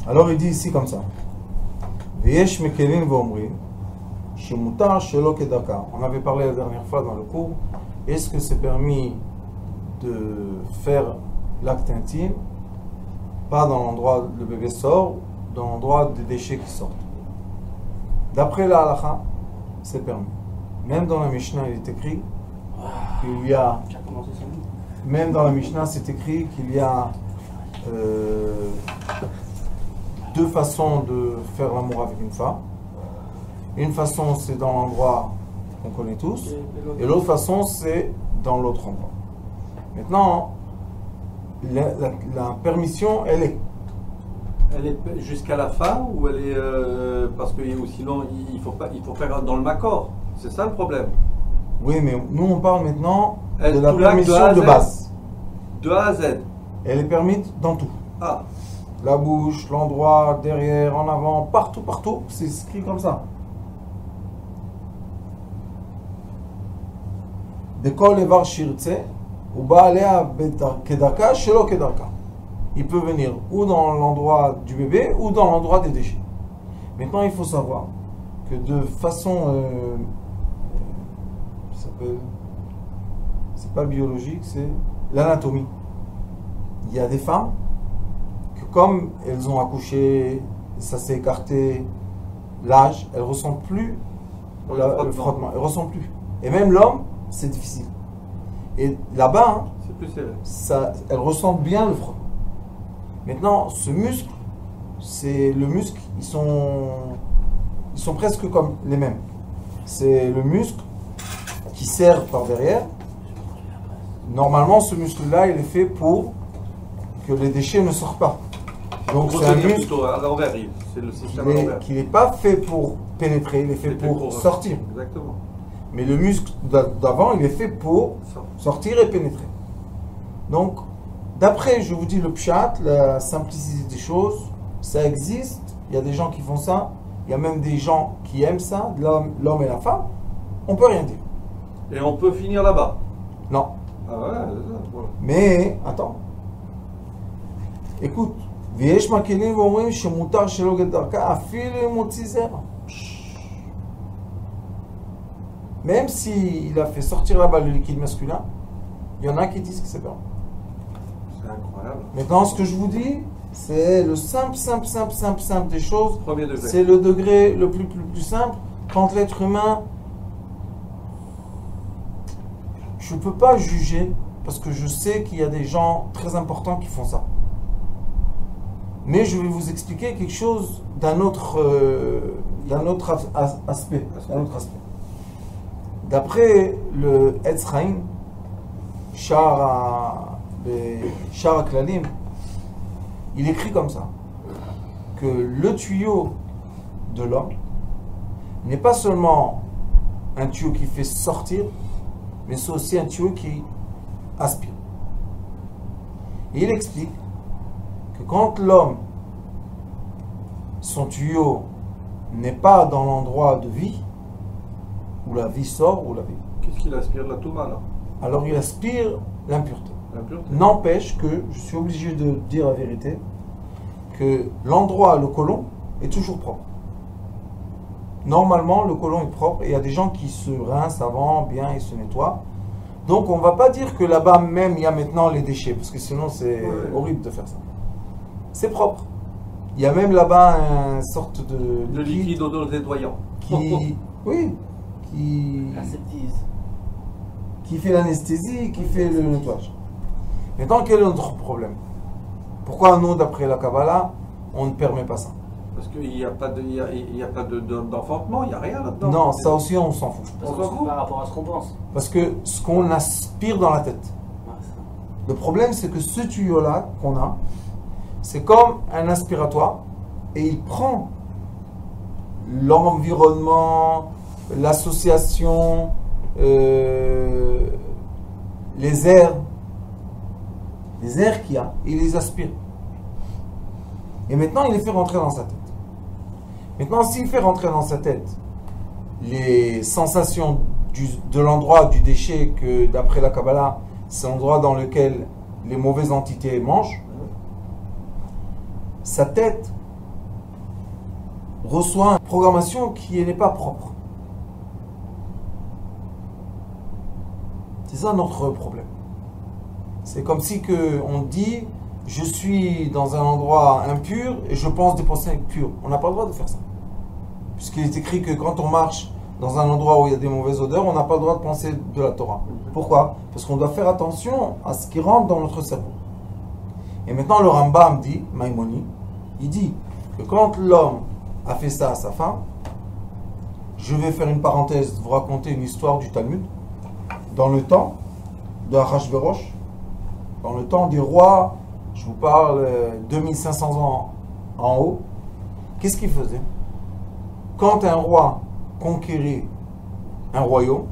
Alors il dit ici comme ça. Veyesh mekelim veomrim, shemutar shelo kedarka. On avait parlé la dernière fois dans le cours. Est-ce que c'est permis de faire l'acte intime, pas dans l'endroit où le bébé sort, dans l'endroit des déchets qui sortent? D'après la halakha, c'est permis. Même dans la Mishnah, il est écrit qu'il y a. Même dans la Mishnah, c'est écrit qu'il y a deux façons de faire l'amour avec une femme. Une façon, c'est dans l'endroit qu'on connaît tous, et l'autre façon, c'est dans l'autre endroit. Maintenant, la permission, elle est. Elle est jusqu'à la fin ou elle est parce que sinon il faut faire dans le Makor. C'est ça le problème. Oui, mais nous on parle maintenant de la Tout permission de base. De A à Z. Elle est permise dans tout. Ah. La bouche, l'endroit, derrière, en avant, partout, partout, c'est écrit comme ça. Dekol evar shirtse, ou ba'alea kedarka, shelo kedarka. Il peut venir ou dans l'endroit du bébé ou dans l'endroit des déchets. Maintenant, il faut savoir que de façon, c'est pas biologique, c'est l'anatomie. Il y a des femmes que comme elles ont accouché, ça s'est écarté, l'âge, elles ne ressentent plus le frottement. Elles ne ressentent plus. Et même l'homme, c'est difficile. Et là-bas, c'est plus sévère. Elles ressentent bien le frottement. Maintenant, ce muscle, c'est le muscle, ils sont presque comme les mêmes. C'est le muscle qui serre par derrière. Normalement, ce muscle-là, il est fait pour que les déchets ne sortent pas. Donc, c'est un muscle à l'envers, c'est le système à l'envers. qui n'est pas fait pour pénétrer, il est fait pour sortir. Exactement. Mais le muscle d'avant, il est fait pour sortir et pénétrer. Donc, d'après, je vous dis le pshat, la simplicité des choses, ça existe. Il y a des gens qui font ça. Il y a même des gens qui aiment ça, l'homme et la femme. On peut rien dire. Et on peut finir là-bas. Non. Ah ouais, voilà. Mais, attends. Écoute. V'yesh makelim v'omrim shemutar shelo kedarka afilu motzi zera. Même s'il a fait sortir là-bas le liquide masculin, il y en a qui disent que c'est permis. C'est incroyable. Maintenant, ce que je vous dis, c'est le simple des choses. Premier degré. C'est le degré le plus simple. Quand l'être humain, je ne peux pas juger parce que je sais qu'il y a des gens très importants qui font ça. Mais je vais vous expliquer quelque chose d'un autre aspect. D'après le Etz Chaim, Sha'ar HaKlalim, il écrit comme ça, que le tuyau de l'homme n'est pas seulement un tuyau qui fait sortir, mais c'est aussi un tuyau qui aspire. Et il explique que quand l'homme, son tuyau n'est pas dans l'endroit de vie, où la vie sort, où la vie... Qu'est-ce qu'il aspire, la touma là? Alors il aspire l'impureté. L'impureté. N'empêche que, je suis obligé de dire la vérité, que l'endroit, le côlon, est toujours propre. Normalement, le côlon est propre et il y a des gens qui se rincent avant, bien, ils se nettoient. Donc on ne va pas dire que là-bas même il y a maintenant les déchets, parce que sinon c'est horrible de faire ça. C'est propre. Il y a même là-bas une sorte de liquide auto-nettoyant. Qui fait l'anesthésie, qui fait le nettoyage. Maintenant, quel est notre problème? Pourquoi nous, d'après la Kabbalah, on ne permet pas ça? Parce qu'il n'y a pas d'enfantement, il n'y a rien là-dedans. Non, ça aussi on s'en fout. Parce que c'est par rapport à ce qu'on pense. Parce que ce qu'on aspire dans la tête. Le problème, c'est que ce tuyau-là qu'on a, c'est comme un aspiratoire et il prend l'environnement, l'association, les airs qu'il y a, il les aspire. Et maintenant, il les fait rentrer dans sa tête. Maintenant, s'il fait rentrer dans sa tête les sensations de l'endroit du déchet que, d'après la Kabbalah, c'est l'endroit dans lequel les mauvaises entités mangent, sa tête reçoit une programmation qui n'est pas propre. C'est ça notre problème. C'est comme si on dit je suis dans un endroit impur et je pense des pensées pures. On n'a pas le droit de faire ça. Puisqu'il est écrit que quand on marche dans un endroit où il y a des mauvaises odeurs, on n'a pas le droit de penser de la Torah. Pourquoi? Parce qu'on doit faire attention à ce qui rentre dans notre cerveau. Et maintenant le Rambam dit, Maïmoni, il dit que quand l'homme a fait ça à sa femme, je vais faire une parenthèse, vous raconter une histoire du Talmud. Dans le temps de Achashverosh, dans le temps des rois, je vous parle 2500 ans en haut, qu'est-ce qu'il faisait? Quand un roi conquérait un royaume,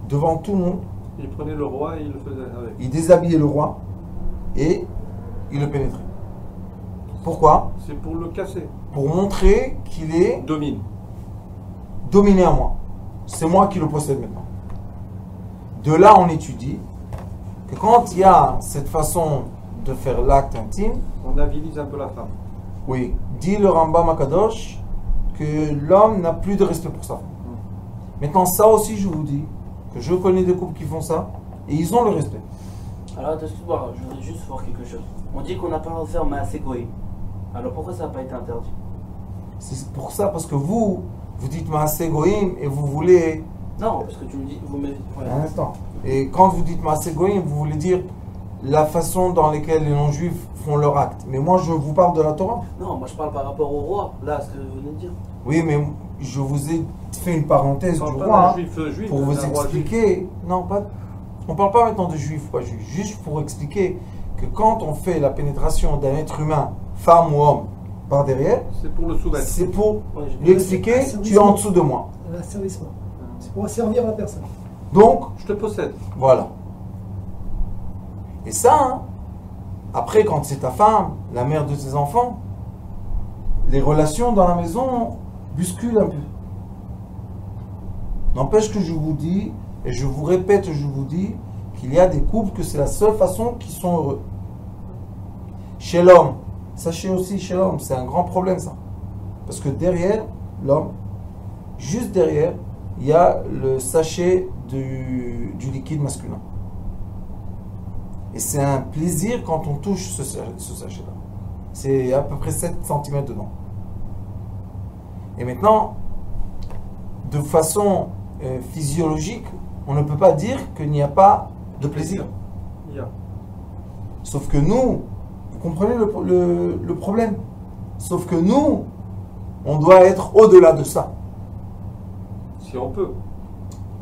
devant tout le monde, Il prenait le roi et il le faisait avec. il déshabillait le roi et il le pénétrait. Pourquoi? C'est pour le casser. Pour montrer qu'il est Domine. dominé à moi. C'est moi qui le possède maintenant. De là, on étudie que quand il y a cette façon de faire l'acte intime, On avilise un peu la femme. oui, dit le Rambam Akadosh que l'homme n'a plus de respect pour sa femme. Maintenant, ça aussi, je vous dis que je connais des couples qui font ça et ils ont le respect. Alors, attends, excuse-moi, je voudrais juste voir quelque chose. On dit qu'on n'a pas le droit de faire Maaseh Goïm. Alors pourquoi ça n'a pas été interdit? C'est pour ça, parce que vous dites Maaseh Goïm et vous voulez... Non, parce que tu me dis, vous me... Ouais. Un instant. Et quand vous dites Maaseh Goïm, vous voulez dire la façon dans laquelle les non-juifs font leur acte. Mais moi, je vous parle de la Torah. Non, moi je parle par rapport au roi, là, ce que vous venez de dire. Oui, mais je vous ai fait une parenthèse On du parle roi pas hein, d'un juif, pour d'un vous roi juif. expliquer. Non, pas. On ne parle pas maintenant de juif ou pas juif. Juste pour expliquer que quand on fait la pénétration d'un être humain, femme ou homme, par derrière, C'est pour le soumettre. c'est pour Ouais, lui expliquer tu es en dessous de moi. Un asservissement. C'est pour servir la personne. Donc, Je te possède. voilà. Et ça, hein, après, quand c'est ta femme, la mère de tes enfants, les relations dans la maison bousculent un peu. N'empêche que je vous dis, et je vous répète, je vous dis, qu'il y a des couples que c'est la seule façon qui sont heureux. Chez l'homme, sachez aussi chez l'homme, c'est un grand problème ça. Parce que derrière l'homme, juste derrière, il y a le sachet du liquide masculin. Et c'est un plaisir quand on touche ce sachet-là. C'est à peu près 7 cm dedans. Et maintenant, de façon physiologique, on ne peut pas dire qu'il n'y a pas de plaisir. Il y a. Sauf que nous, vous comprenez le problème? Sauf que nous, on doit être au-delà de ça. Si on peut.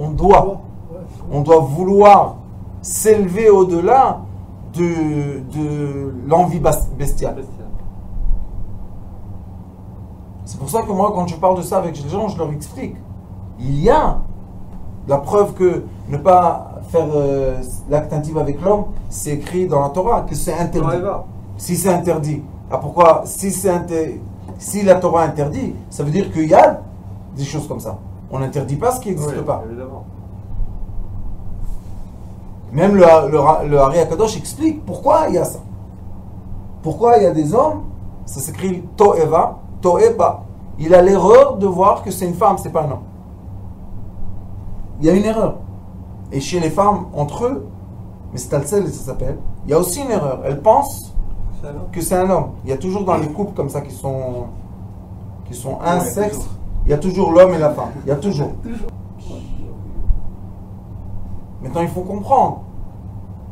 On doit vouloir s'élever au-delà de l'envie bestiale. Bestial. C'est pour ça que moi, quand je parle de ça avec les gens, je leur explique. Il y a la preuve que ne pas faire l'acte intime avec l'homme, c'est écrit dans la Torah, que c'est interdit. Ouais, va. Si c'est interdit, ah pourquoi? Si la Torah interdit, ça veut dire qu'il y a des choses comme ça. On n'interdit pas ce qui n'existe Oui, pas. évidemment. Même le Hari Akadosh explique pourquoi il y a ça. Pourquoi il y a des hommes, ça s'écrit To'eva, To'eba. Il a l'erreur de voir que c'est une femme, c'est pas un homme. Il y a une erreur. Et chez les femmes, entre eux, mais Stalsel, ça s'appelle, il y a aussi une erreur. Elles pensent C'est un homme. que c'est un homme. Il y a toujours dans les couples comme ça qui sont un Ouais, sexe, toujours. il y a toujours l'homme et la femme. Il y a toujours. Maintenant, il faut comprendre.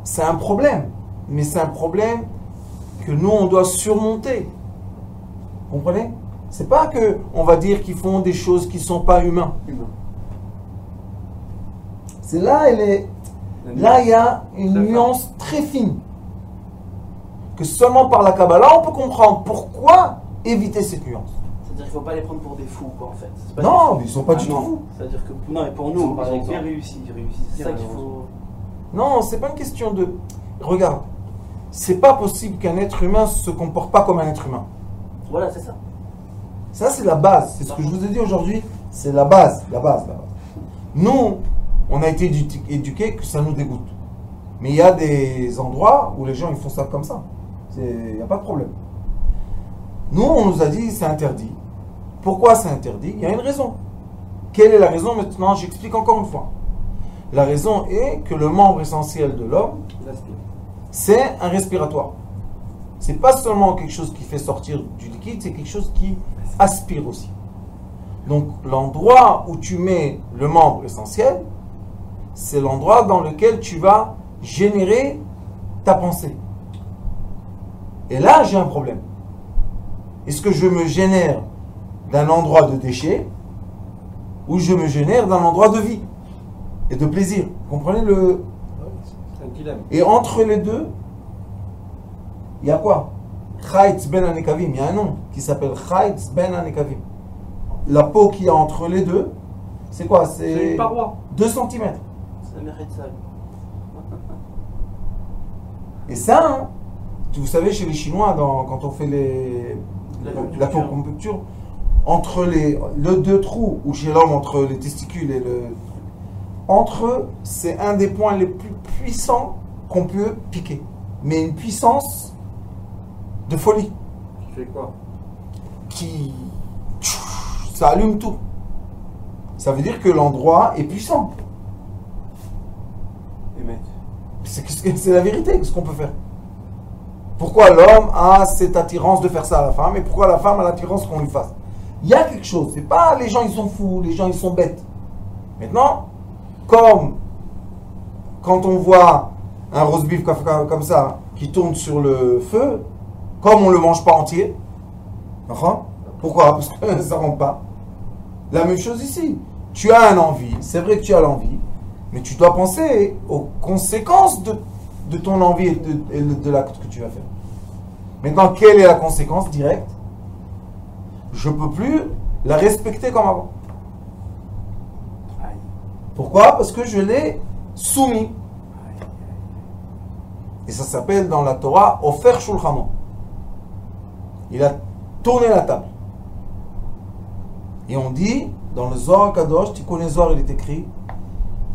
C'est un problème. Mais c'est un problème que nous, on doit surmonter. Vous comprenez? C'est pas que on va dire qu'ils font des choses qui ne sont pas humains. C'est là, là, il y a une nuance très fine. Que seulement par la Kabbalah, on peut comprendre pourquoi éviter cette nuance. C'est-à-dire qu'il ne faut pas les prendre pour des fous, quoi, en fait. C'est pas Non, des mais ils sont pas du non. tout fous. C'est-à-dire que, non, mais pour nous, par exemple, bien réussi. C'est ça qu'il faut... Non, c'est pas une question de... Regarde, c'est pas possible qu'un être humain se comporte pas comme un être humain. Voilà, c'est ça. Ça, c'est la base. C'est ce que je vous ai dit aujourd'hui. C'est la base, la base, la base. Nous, on a été éduqués que ça nous dégoûte. Mais il y a des endroits où les gens ils font ça comme ça. Il n'y a pas de problème. Nous, on nous a dit c'est interdit. Pourquoi c'est interdit? Il y a une raison. Quelle est la raison? Maintenant, j'explique encore une fois. La raison est que le membre essentiel de l'homme, c'est un respiratoire. C'est pas seulement quelque chose qui fait sortir du liquide, c'est quelque chose qui aspire aussi. Donc l'endroit où tu mets le membre essentiel, c'est l'endroit dans lequel tu vas générer ta pensée. Et là, j'ai un problème. Est-ce que je me génère d'un endroit de déchet ou je me génère d'un endroit de vie et de plaisir? Vous comprenez le... C'est un dilemme. Et entre les deux, il y a quoi? Chaitz ben anekavim. Il y a un nom qui s'appelle Chaitz ben anekavim. La peau qu'il y a entre les deux, c'est quoi? C'est une paroi. 2 cm. Ça mérite ça. Et ça, hein, vous savez, chez les Chinois, quand on fait l'acupuncture, entre les deux trous, ou chez l'homme, entre les testicules et le... Entre eux, c'est un des points les plus puissants qu'on peut piquer. Mais une puissance de folie. Qui fait quoi? Ça allume tout. Ça veut dire que l'endroit est puissant. C'est la vérité, ce qu'on peut faire. Pourquoi l'homme a cette attirance de faire ça à la femme et pourquoi la femme a l'attirance qu'on lui fasse? Il y a quelque chose. C'est pas les gens ils sont fous, les gens ils sont bêtes. Maintenant, comme quand on voit un roast beef comme ça qui tourne sur le feu, comme on ne le mange pas entier, pourquoi? Parce que ça ne rentre pas. La même chose ici. Tu as une envie, c'est vrai que tu as l'envie, mais tu dois penser aux conséquences de ton envie et de l'acte que tu vas faire. Maintenant, quelle est la conséquence directe? Je ne peux plus la respecter comme avant. Pourquoi? Parce que je l'ai soumis. Et ça s'appelle dans la Torah Ofer Shulchano. Il a tourné la table. Et on dit, dans le Zohar Kadosh, tu connais Zohar, il est écrit,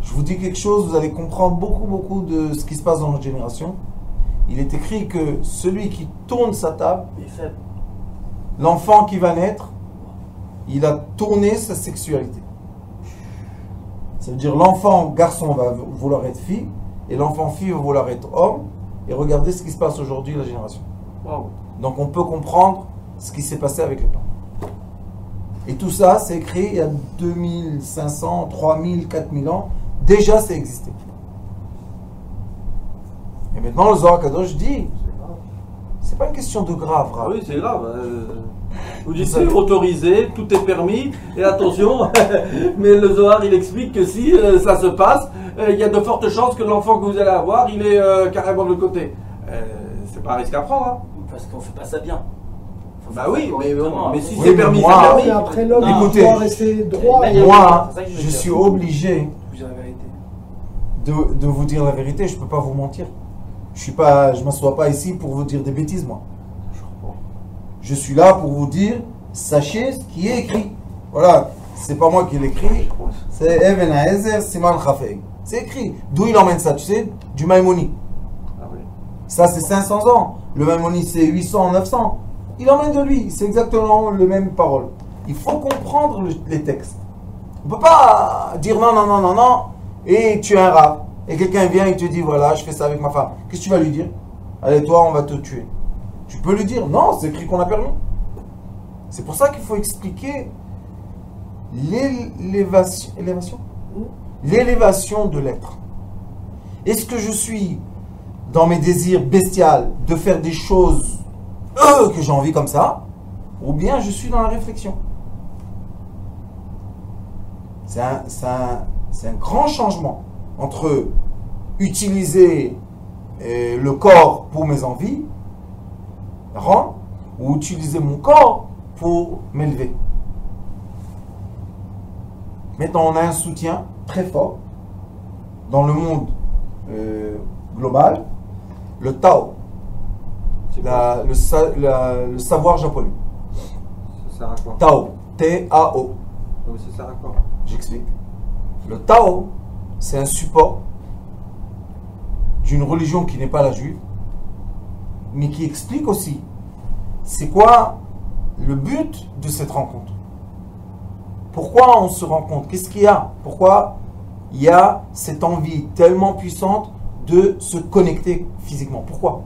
je vous dis quelque chose, vous allez comprendre beaucoup de ce qui se passe dans notre génération. Il est écrit que celui qui tourne sa table, l'enfant qui va naître, il a tourné sa sexualité. Ça veut dire l'enfant garçon va vouloir être fille, et l'enfant fille va vouloir être homme, et regardez ce qui se passe aujourd'hui, la génération. Wow. Donc on peut comprendre ce qui s'est passé avec le temps. Et tout ça, c'est écrit il y a 2500, 3000, 4000 ans. Déjà, c'est existé. Et maintenant, le Zohar Kadosh dit, c'est pas une question de grave. Ah oui, c'est grave. Vous dites c'est autorisé, tout est permis, et attention, mais le Zohar, il explique que si ça se passe, il y a de fortes chances que l'enfant que vous allez avoir, il est carrément de l'autre côté. C'est pas un risque à prendre. Hein. Parce qu'on fait pas ça bien. Bah oui, mais si Oui, c'est mais permis, moi- c'est permis. Et après l'homme, Écoutez, il doit rester droit. Moi, C'est ça que je veux je dire. suis obligé Vous dire la vérité. de vous dire la vérité. Je ne peux pas vous mentir. Je ne m'assois pas ici pour vous dire des bêtises, moi. Je suis là pour vous dire, sachez ce qui est écrit. Voilà, c'est pas moi qui l'écris, c'est Even Haezer Siman Chafei. C'est écrit. D'où il emmène ça, tu sais? Du Maïmonide. Ah oui. Ça, c'est 500 ans. Le Maïmonide, c'est 800, 900. Il emmène de lui. C'est exactement le même parole. Il faut comprendre les textes. On ne peut pas dire non, et tu es un rab. Et quelqu'un vient et te dit, voilà, je fais ça avec ma femme. Qu'est-ce que tu vas lui dire? Allez, toi, on va te tuer. Tu peux lui dire, non, c'est écrit qu'on a permis. C'est pour ça qu'il faut expliquer l'élévation de l'être. Est-ce que je suis dans mes désirs bestials de faire des choses que j'ai envie comme ça, ou bien je suis dans la réflexion? C'est un grand changement entre utiliser le corps pour mes envies, ou utiliser mon corps pour m'élever. Maintenant, on a un soutien très fort dans le monde global, le Tao, le savoir japonais. Ça sert à quoi? Tao, T-A-O. Oui, ça sert à quoi? J'explique. Le Tao, c'est un support d'une religion qui n'est pas la juive, mais qui explique aussi c'est quoi le but de cette rencontre. Pourquoi on se rend compte? Qu'est-ce qu'il y a? Pourquoi il y a cette envie tellement puissante de se connecter physiquement? Pourquoi?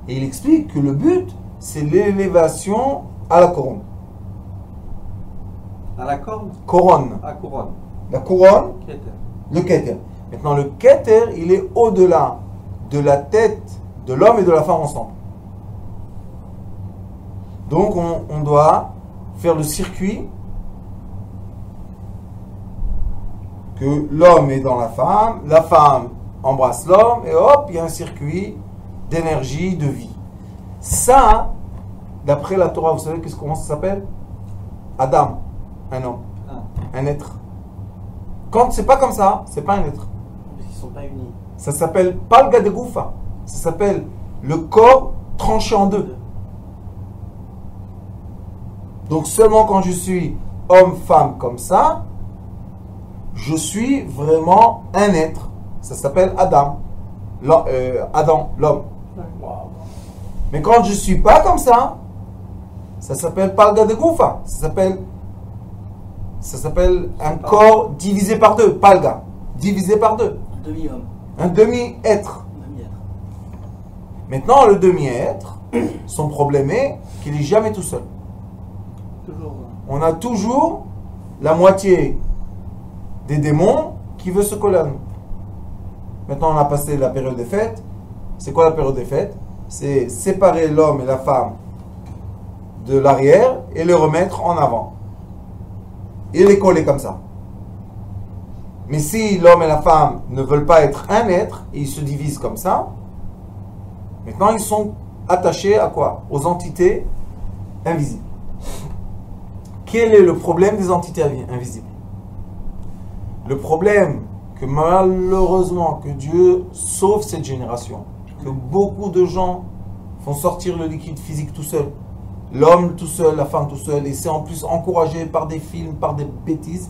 Et il explique que le but, c'est l'élévation à la couronne. À la corne? Couronne. À couronne. La couronne, Keter. le Keter. Maintenant, le Keter, il est au-delà de la tête de l'homme et de la femme ensemble. Donc, on doit faire le circuit que l'homme est dans la femme embrasse l'homme, et hop, il y a un circuit d'énergie, de vie. Ça, d'après la Torah, vous savez comment ça s'appelle? Adam, un homme, un être. Quand c'est pas comme ça, c'est pas un être. Parce qu'ils sont pas unis. Ça s'appelle Palga de Goufa. Ça s'appelle le corps tranché en deux. Donc seulement quand je suis homme-femme comme ça, je suis vraiment un être. Ça s'appelle Adam. Adam, l'homme. Wow. Mais quand je ne suis pas comme ça s'appelle Palga de Goufa. Ça s'appelle un corps divisé par deux. Palga, divisé par deux. Un demi-homme. Un demi-être. Un demi-être. Maintenant, le demi-être, son problème est qu'il n'est jamais tout seul. Toujours. On a toujours la moitié des démons qui veut se coller à nous. Maintenant, on a passé la période des fêtes. C'est quoi la période des fêtes? C'est séparer l'homme et la femme de l'arrière et les remettre en avant. Et les coller comme ça. Mais si l'homme et la femme ne veulent pas être un être, et ils se divisent comme ça, maintenant ils sont attachés à quoi? Aux entités invisibles. Quel est le problème des entités invisibles? Le problème que malheureusement que Dieu sauve cette génération, que beaucoup de gens font sortir le liquide physique tout seul, l'homme tout seul, la femme tout seul, et c'est en plus encouragé par des films, par des bêtises.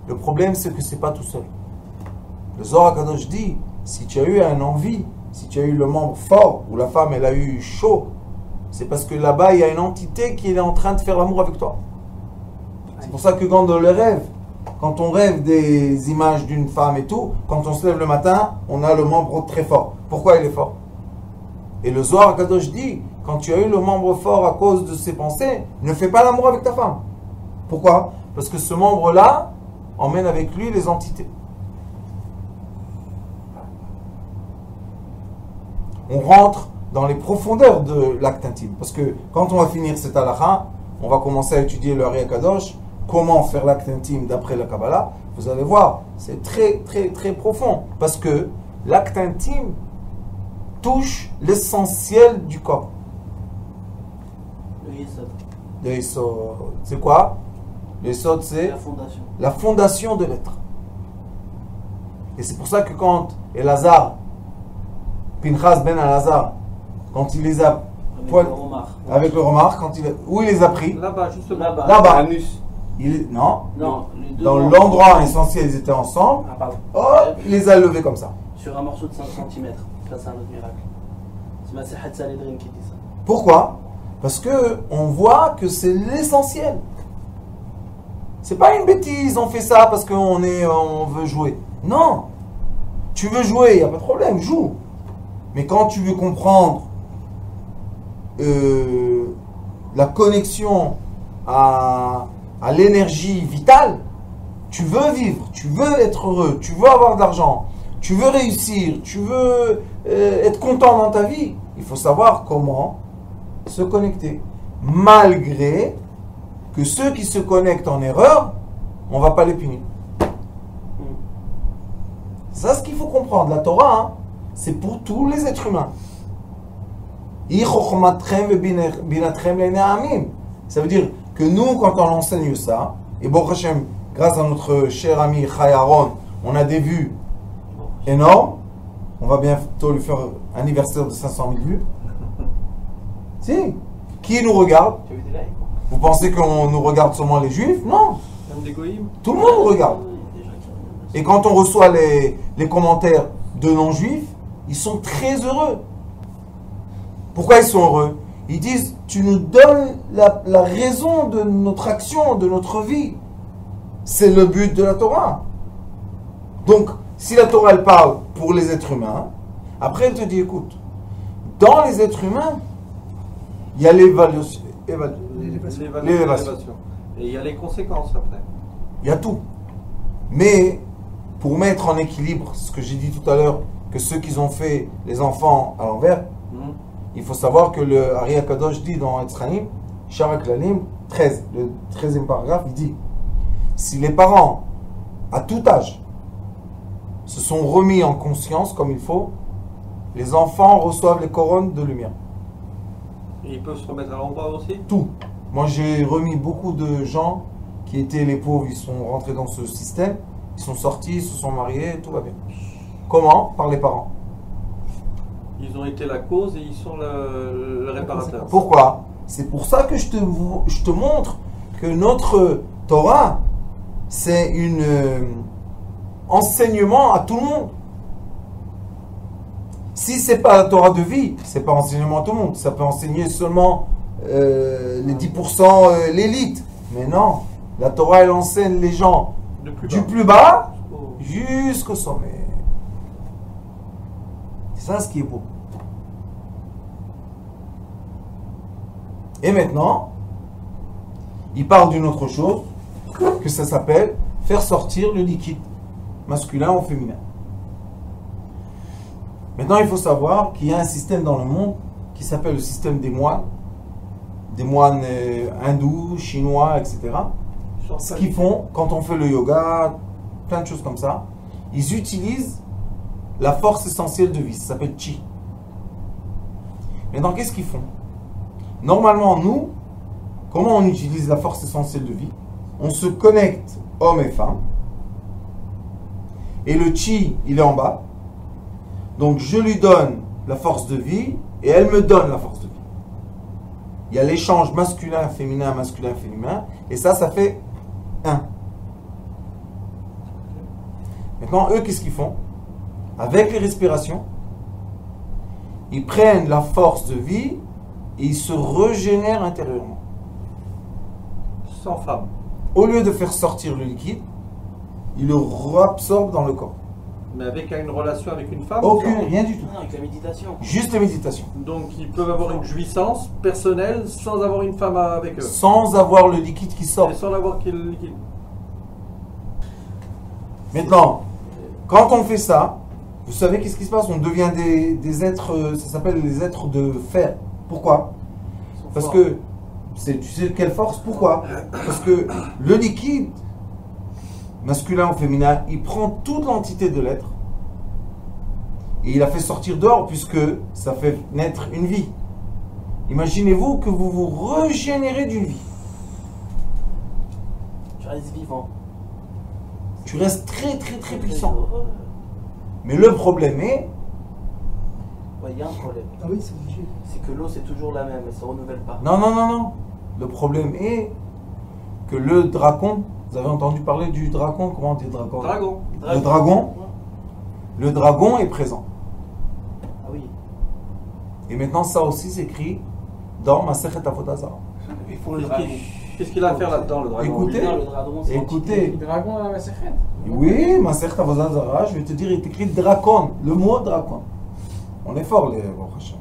Le problème, c'est que c'est pas tout seul. Le Zohar HaKadosh dit, si tu as eu un envie, si tu as eu le membre fort, ou la femme elle a eu chaud, c'est parce que là-bas il y a une entité qui est en train de faire l'amour avec toi. C'est pour ça que quand dans le rêve, quand on rêve des images d'une femme et tout, quand on se lève le matin, on a le membre très fort. Pourquoi il est fort? Et le Zohar HaKadosh dit, quand tu as eu le membre fort à cause de ses pensées, ne fais pas l'amour avec ta femme. Pourquoi? Parce que ce membre-là emmène avec lui les entités. On rentre dans les profondeurs de l'acte intime. Parce que quand on va finir cette halakha, on va commencer à étudier le Ari HaKadosh, comment faire l'acte intime d'après la Kabbalah. Vous allez voir, c'est très très très profond. Parce que l'acte intime touche l'essentiel du corps. Le Yesod. Le Yesod, c'est quoi? Le Yesod, c'est La fondation. la fondation de l'être. Et c'est pour ça que quand Elazar, Pinchas ben Elazar, quand il les a avec le remard, où il les a pris? Là-bas, justement. Là-bas. Anus. Non, Non, les deux dans membres. l'endroit essentiel, ils étaient ensemble. Ah, pardon. Oh, il les a levés comme ça. Sur un morceau de 5 cm. Ça, c'est un autre miracle. C'est ma Sehat Saledrin qui dit ça. Pourquoi? Parce que on voit que c'est l'essentiel. C'est pas une bêtise, on fait ça parce qu'on veut jouer. Non. Tu veux jouer, il n'y a pas de problème, joue. Mais quand tu veux comprendre la connexion à l'énergie vitale, tu veux vivre, tu veux être heureux, tu veux avoir de l'argent, tu veux réussir, tu veux être content dans ta vie, il faut savoir comment se connecter. Malgré que ceux qui se connectent en erreur, on ne va pas les punir. C'est ça ce qu'il faut comprendre. La Torah, hein, c'est pour tous les êtres humains. Ça veut dire que nous, quand on enseigne ça, et Baruch Hashem, grâce à notre cher ami Chai Aaron, on a des vues énormes. On va bientôt lui faire un anniversaire de 500 000 vues. Si. Qui nous regarde? Tu as eu des likes? Vous pensez qu'on nous regarde seulement les juifs? Non. Même des goïms. Tout le monde nous regarde. Il y a des gens qui regardent. Et quand on reçoit les commentaires de non-juifs, ils sont très heureux. Pourquoi ils sont heureux? Ils disent, tu nous donnes la raison de notre action, de notre vie. C'est le but de la Torah. Donc, si la Torah, elle parle pour les êtres humains, après elle te dit, écoute, dans les êtres humains, il y a l'élévation. L'élévation. Et il y a les conséquences après. Il y a tout. Mais, pour mettre en équilibre ce que j'ai dit tout à l'heure, que ceux qui ont fait les enfants à l'envers, il faut savoir que le Ari Akadosh dit dans Etzraim, Sharak Lalim 13, le 13e paragraphe, il dit, si les parents, à tout âge, se sont remis en conscience comme il faut, les enfants reçoivent les couronnes de lumière. Et ils peuvent se remettre à l'endroit aussi? Tout. Moi, j'ai remis beaucoup de gens qui étaient les pauvres, ils sont rentrés dans ce système, ils sont sortis, ils se sont mariés, tout va bien. Comment? Par les parents. Ils ont été la cause et ils sont le réparateur. Pourquoi? C'est pour ça que je te montre que notre Torah, c'est un enseignement à tout le monde. Si c'est pas la Torah de vie, c'est pas enseignement à tout le monde. Ça peut enseigner seulement les 10%, l'élite. Mais non, la Torah, elle enseigne les gens du plus bas jusqu'au sommet. C'est ça ce qui est beau. Et maintenant, il parle d'une autre chose, que ça s'appelle faire sortir le liquide, masculin ou féminin. Maintenant, il faut savoir qu'il y a un système dans le monde qui s'appelle le système des moines hindous, chinois, etc. Ce qu'ils font, quand on fait le yoga, plein de choses comme ça, ils utilisent la force essentielle de vie, ça s'appelle Chi. Maintenant, qu'est-ce qu'ils font? Normalement, nous, comment on utilise la force essentielle de vie? On se connecte, hommes et femmes, et le Chi, il est en bas. Donc, je lui donne la force de vie, et elle me donne la force de vie. Il y a l'échange masculin-féminin, masculin-féminin, et ça fait 1. Maintenant, eux, qu'est-ce qu'ils font? Avec les respirations, ils prennent la force de vie et ils se régénèrent intérieurement. Sans femme. Au lieu de faire sortir le liquide, ils le réabsorbent dans le corps. Mais avec une relation avec une femme? Aucune, rien du tout. Non, avec la méditation. Juste la méditation. Donc ils peuvent avoir une jouissance personnelle sans avoir une femme avec eux. Sans avoir le liquide qui sort. Et sans avoir qu'il le liquide. Maintenant, quand on fait ça, vous savez qu'est-ce qui se passe? On devient des êtres, ça s'appelle les êtres de fer. Pourquoi? Parce que, tu sais quelle force? Pourquoi? Parce que le liquide, masculin ou féminin, il prend toute l'entité de l'être et il la fait sortir dehors puisque ça fait naître une vie. Imaginez-vous que vous vous régénérez d'une vie. Tu restes vivant. Tu restes très très très puissant. Mais le problème est... Ouais, il y a un problème. Ah oui, c'est obligé. C'est que l'eau, c'est toujours la même, elle se renouvelle pas. Non. Le problème est que le dracon, vous avez entendu parler du dracon? Comment on dit dracon? Dragon. Le dragon est présent. Ah oui. Et maintenant, ça aussi s'écrit dans Masechet Avodah Zarah. Il faut le dragon. Qu'est-ce qu'il a à faire là-dedans, le dragon? Écoutez, Non, le dragon, c'est écoutez. Le dragon à la Masechet. Oui, Masechet Avodah Zarah, je vais te dire, il est écrit dracon. Le mot dracon. On est fort, les Baruch Hashem.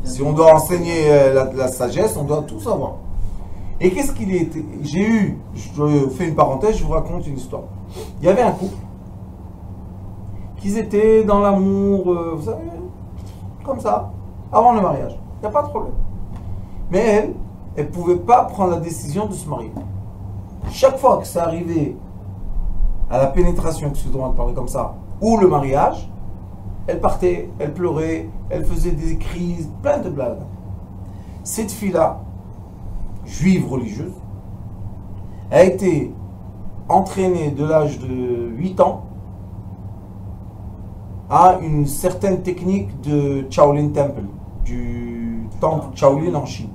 Si on doit enseigner la sagesse, on doit tout savoir. Et qu'est-ce qu'il était? Je fais une parenthèse, je vous raconte une histoire. Il y avait un couple qui étaient dans l'amour, vous savez, comme ça, avant le mariage. Il n'y a pas de problème. Mais elle ne pouvait pas prendre la décision de se marier. Chaque fois que ça arrivait à la pénétration, excusez-moi de parler comme ça, ou le mariage, elle partait, elle pleurait, elle faisait des crises, plein de blagues. Cette fille-là, juive religieuse, a été entraînée de l'âge de 8 ans à une certaine technique de Shaolin Temple, du temple Shaolin en Chine,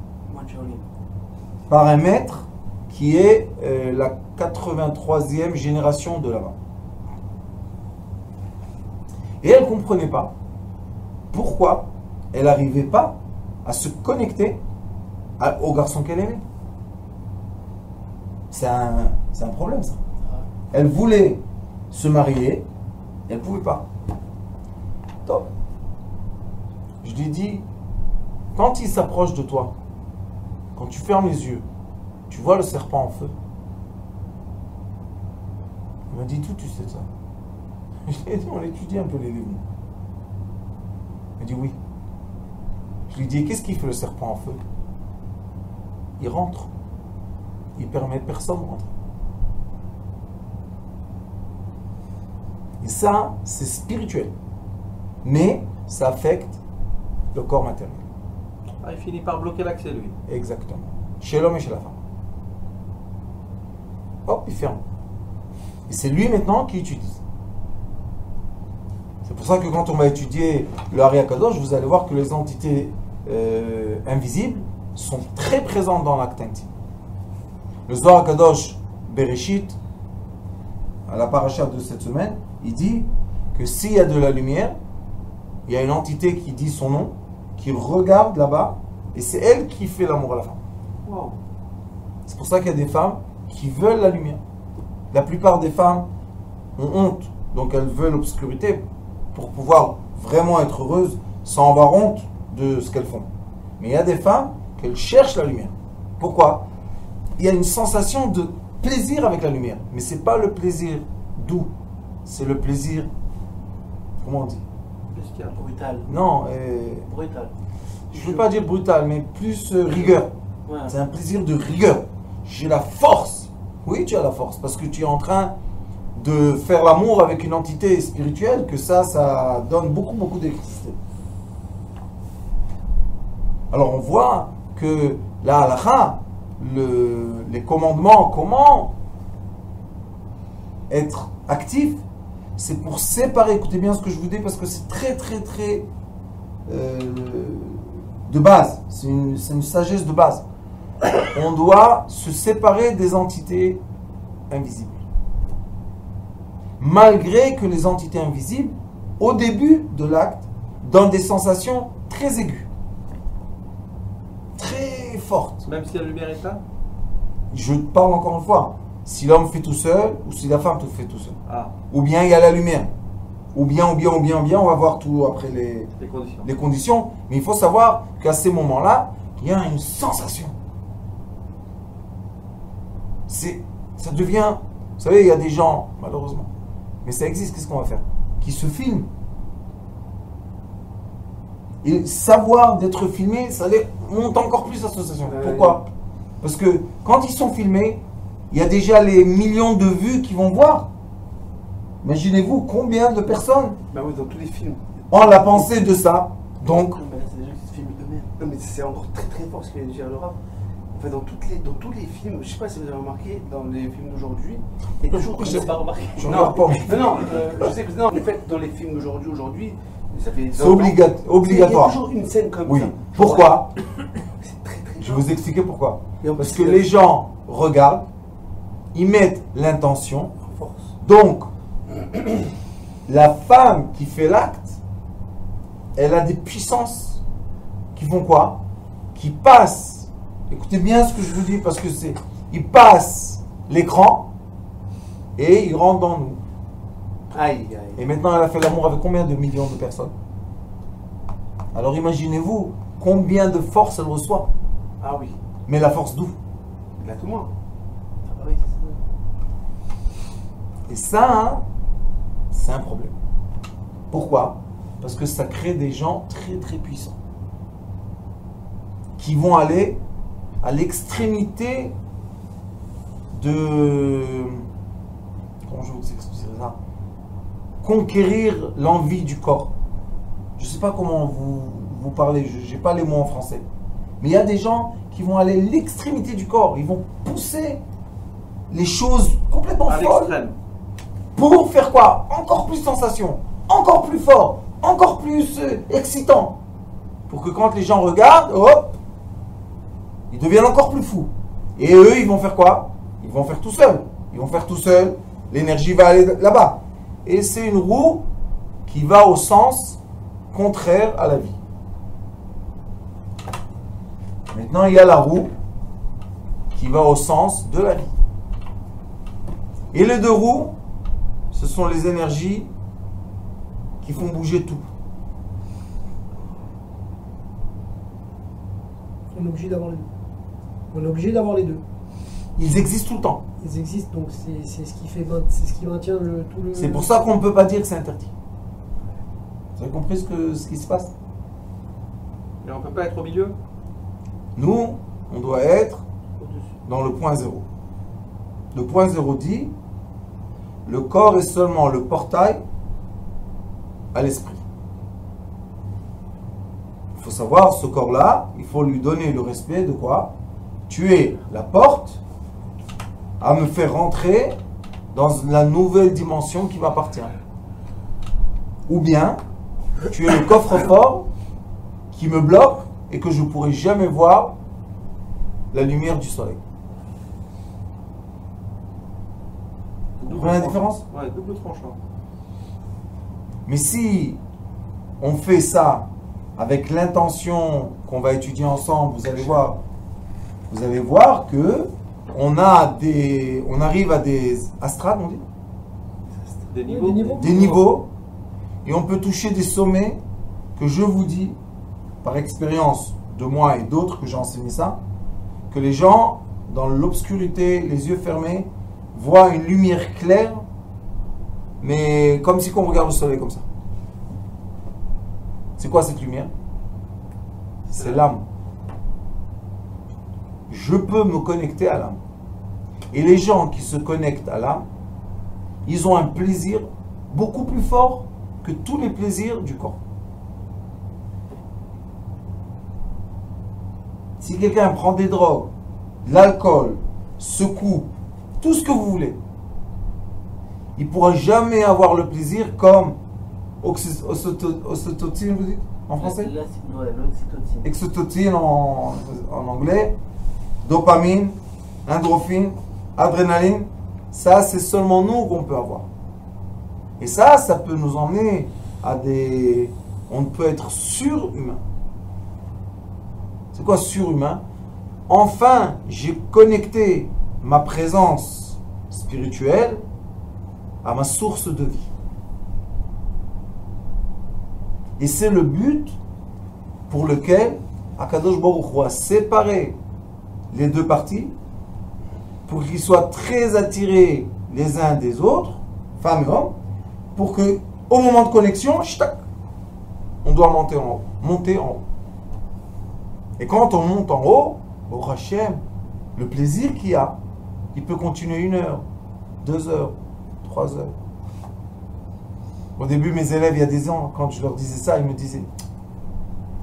par un maître qui est la 83e génération de là-bas. Et elle ne comprenait pas pourquoi elle n'arrivait pas à se connecter au garçon qu'elle aimait. C'est un problème, ça. Elle voulait se marier, elle ne pouvait pas. Top. Je lui ai dit, quand il s'approche de toi, quand tu fermes les yeux, tu vois le serpent en feu. Il m'a dit, tout, tu sais ça. Je lui ai dit, on étudie un peu les livres. Il m'a dit, oui. Je lui ai dit, qu'est-ce qu'il fait le serpent en feu? Il rentre. Il permet personne de rentrer. Et ça, c'est spirituel. Mais ça affecte le corps matériel. Ah, il finit par bloquer l'accès, lui. Exactement. Chez l'homme et chez la femme. Hop, il ferme. Et c'est lui maintenant qui utilise. C'est pour ça que quand on va étudier le Hari Akadosh, vous allez voir que les entités invisibles sont très présentes dans l'acte intime. Le Zohar Akadosh Bereshit, à la paracha de cette semaine, il dit que s'il y a de la lumière, il y a une entité qui dit son nom, qui regarde là-bas, et c'est elle qui fait l'amour à la femme. Wow. C'est pour ça qu'il y a des femmes qui veulent la lumière. La plupart des femmes ont honte, donc elles veulent l'obscurité pour pouvoir vraiment être heureuses sans avoir honte de ce qu'elles font. Mais il y a des femmes qui cherchent la lumière. Pourquoi? Il y a une sensation de plaisir avec la lumière, mais ce n'est pas le plaisir doux, c'est le plaisir, comment on dit? Bestial. Brutal. Non, Brutal. je ne veux pas dire brutal, mais plus rigueur. Ouais. C'est un plaisir de rigueur. J'ai la force. Oui, tu as la force, parce que tu es en train de faire l'amour avec une entité spirituelle, que ça donne beaucoup d'électricité. Alors on voit que la halakha, les commandements, comment être actif, c'est pour séparer, écoutez bien ce que je vous dis, parce que c'est très de base, c'est une sagesse de base. On doit se séparer des entités invisibles. Malgré que les entités invisibles, au début de l'acte, donnent des sensations très aiguës, très fortes. Même si la lumière est là? Je parle encore une fois, si l'homme fait tout seul, ou si la femme tout fait tout seul. Ah, Ou bien il y a la lumière. Ou bien, on va voir tout après les conditions. les conditions. Mais il faut savoir qu'à ces moments-là, il y a une sensation. Ça devient... Vous savez, il y a des gens, malheureusement, mais ça existe, qu'est-ce qu'on va faire? Qui se filment. Et savoir d'être filmé, ça monte encore plus la sensation. Pourquoi? Parce que quand ils sont filmés, il y a déjà les millions de vues qui vont voir. Imaginez-vous combien de personnes Bah oui, dans tous les films. ont la pensée de ça. Donc, Non, mais là, c'est des gens qui se filment eux-mêmes. Non, mais c'est encore très fort ce qu'il vient de dire le rap. Enfin, dans tous les films, je sais pas si vous avez remarqué, dans les films d'aujourd'hui, il y a toujours. Je n'ai pas remarqué. je ne regarde pas. Non, je sais que non, en fait, dans les films d'aujourd'hui, ça fait. C'est 20 ans, obligatoire. Il y a toujours une scène comme Oui. ça. Pourquoi? C'est très Je vais vous expliquer pourquoi. Et en Parce plus, que les gens regardent, ils mettent l'intention. en force. Donc, la femme qui fait l'acte, elle a des puissances qui font quoi? Qui passent. Écoutez bien ce que je vous dis parce que c'est. Ils passent l'écran et ils rentrent dans nous. Aïe, aïe. Et maintenant, elle a fait l'amour avec combien de millions de personnes? Alors imaginez-vous combien de force elle reçoit. Ah oui. Mais la force d'où? Il a tout moins. Ah bah oui, c'est ça. Et ça, hein, c'est un problème. Pourquoi? Parce que ça crée des gens très puissants qui vont aller à l'extrémité de... Comment je vous explique ça? Conquérir l'envie du corps. Je ne sais pas comment vous parlez, je n'ai pas les mots en français. Mais il y a des gens qui vont aller à l'extrémité du corps. Ils vont pousser les choses complètement À folles. l'extrême. Pour faire quoi? Encore plus de sensation, encore plus fort, encore plus excitant. Pour que quand les gens regardent, hop, ils deviennent encore plus fous. Et eux, ils vont faire quoi? Ils vont faire tout seuls. Ils vont faire tout seuls. L'énergie va aller là-bas. Et c'est une roue qui va au sens contraire à la vie. Maintenant, il y a la roue qui va au sens de la vie. Et les deux roues, ce sont les énergies qui font bouger tout. On est obligé d'avoir les deux. On est obligé d'avoir les deux. Ils existent tout le temps. Ils existent, donc c'est ce qui fait, c'est ce qui maintient tout le. C'est pour ça qu'on ne peut pas dire que c'est interdit. Vous avez compris ce qui se passe? Et on ne peut pas être au milieu? Nous, on doit être Au-dessus. dans le point zéro. Le point zéro dit, le corps est seulement le portail à l'esprit. Il faut savoir, ce corps-là, il faut lui donner le respect de quoi? Tu es la porte à me faire rentrer dans la nouvelle dimension qui m'appartient. Ou bien, tu es le coffre-fort qui me bloque et que je ne pourrai jamais voir la lumière du soleil. Vous comprenez la différence? Ouais, double tranchant. Mais si on fait ça avec l'intention qu'on va étudier ensemble, vous allez voir que on arrive à des astrales, on dit, Des Oui, niveaux. des niveaux, et on peut toucher des sommets que je vous dis, par expérience de moi et d'autres que j'ai enseigné ça, que les gens, dans l'obscurité, les yeux fermés, voient une lumière claire, mais comme si on regarde le soleil comme ça. C'est quoi cette lumière? C'est l'âme. Je peux me connecter à l'âme. Et les gens qui se connectent à l'âme, ils ont un plaisir beaucoup plus fort que tous les plaisirs du corps. Si quelqu'un prend des drogues, de l'alcool, se coupe, tout ce que vous voulez, il ne pourra jamais avoir le plaisir comme oxytocine, vous dites en français? L'oxytocine. Oxytocine en anglais, dopamine, endorphine, adrénaline. Ça, c'est seulement nous qu'on peut avoir. Et ça peut nous emmener à des... On peut être surhumain. C'est quoi surhumain? Enfin, j'ai connecté ma présence spirituelle à ma source de vie. Et c'est le but pour lequel Akadosh Baruch Hu a séparé les deux parties pour qu'ils soient très attirés les uns des autres, femmes et hommes, pour que au moment de connexion, on doit monter en haut. Et quand on monte en haut, au Hachem, le plaisir qu'il y a, il peut continuer 1 heure, 2 heures, 3 heures. Au début, mes élèves, il y a des ans, quand je leur disais ça, ils me disaient,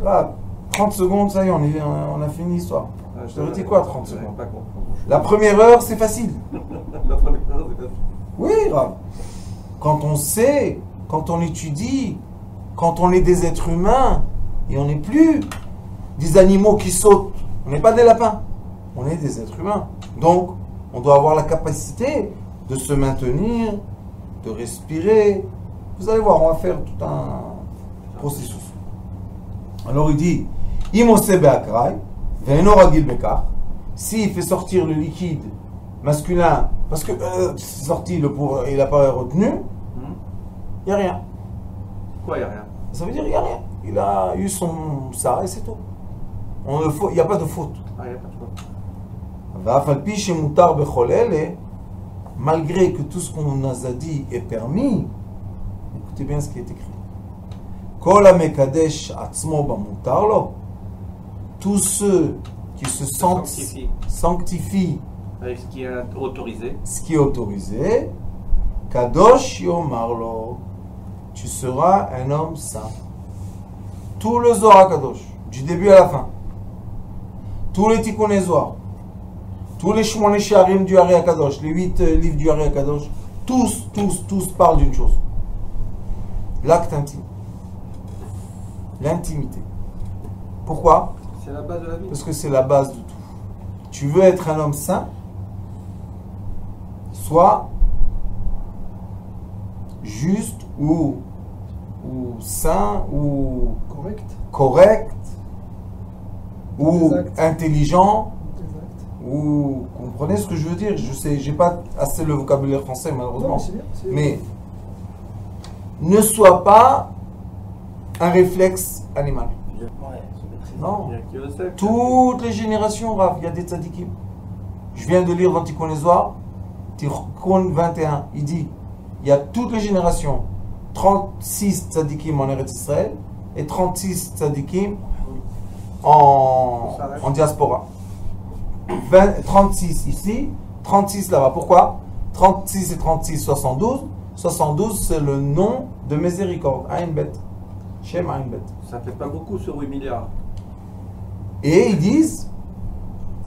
ah, 30 secondes, ça y est, on a fini l'histoire. Je leur ai dit quoi, 30 secondes? La première heure, c'est facile. La première heure, c'est facile. Oui, grave. Quand on sait, quand on étudie, quand on est des êtres humains, et on n'est plus des animaux qui sautent. On n'est pas des lapins. On est des êtres humains. Donc, on doit avoir la capacité de se maintenir, de respirer. Vous allez voir, on va faire tout un processus. Alors il dit, s'il fait sortir le liquide masculin, parce que c'est sorti, il n'a pas retenu, il n'y a rien. Quoi, il n'y a rien? Ça veut dire qu'il n'y a rien. Il a eu ça et c'est tout. Il n'y a pas de faute. Ah, il n'y a pas de faute. Malgré que tout ce qu'on nous a dit est permis, écoutez bien ce qui est écrit. Kol hamekadesh atzmo bamutar lo. Tous ceux qui se sanctifient avec ce qui est autorisé. Ce qui est autorisé, Kadosh yomarlo. Tu seras un homme saint. Tout le Zohar Kadosh, du début à la fin. Tous les Tikkuné Zohar. Tous les Shmone She'arim du Ari HaKadosh, les 8 livres du Ari HaKadosh, tous parlent d'une chose. L'acte intime. L'intimité. Pourquoi? C'est la base de la vie. Parce que c'est la base de tout. Tu veux être un homme saint, sois juste ou saint ou Correct. correct ou Des actes. intelligent, Exact. ou comprenez ce que je veux dire. Je sais, j'ai pas assez le vocabulaire français Non, malheureusement. mais c'est bien. c'est bien. Mais ne sois pas un réflexe animal. Ouais, se maîtriser. Non. Il y a qui le sait. Toutes les générations, Rav, il y a des tzadikim. Je viens de lire dans Tikkun Ezohar, Tikkun 21, il dit, il y a toutes les générations, 36 tzadikim en Eretz Israël et 36 tzadikim en diaspora. 36 ici, 36 là-bas. Pourquoi 36 et 36, 72. 72, c'est le nom de miséricorde. Ain Bet. Shem Ain Bet. Ça fait pas beaucoup sur 8 milliards. Et ils disent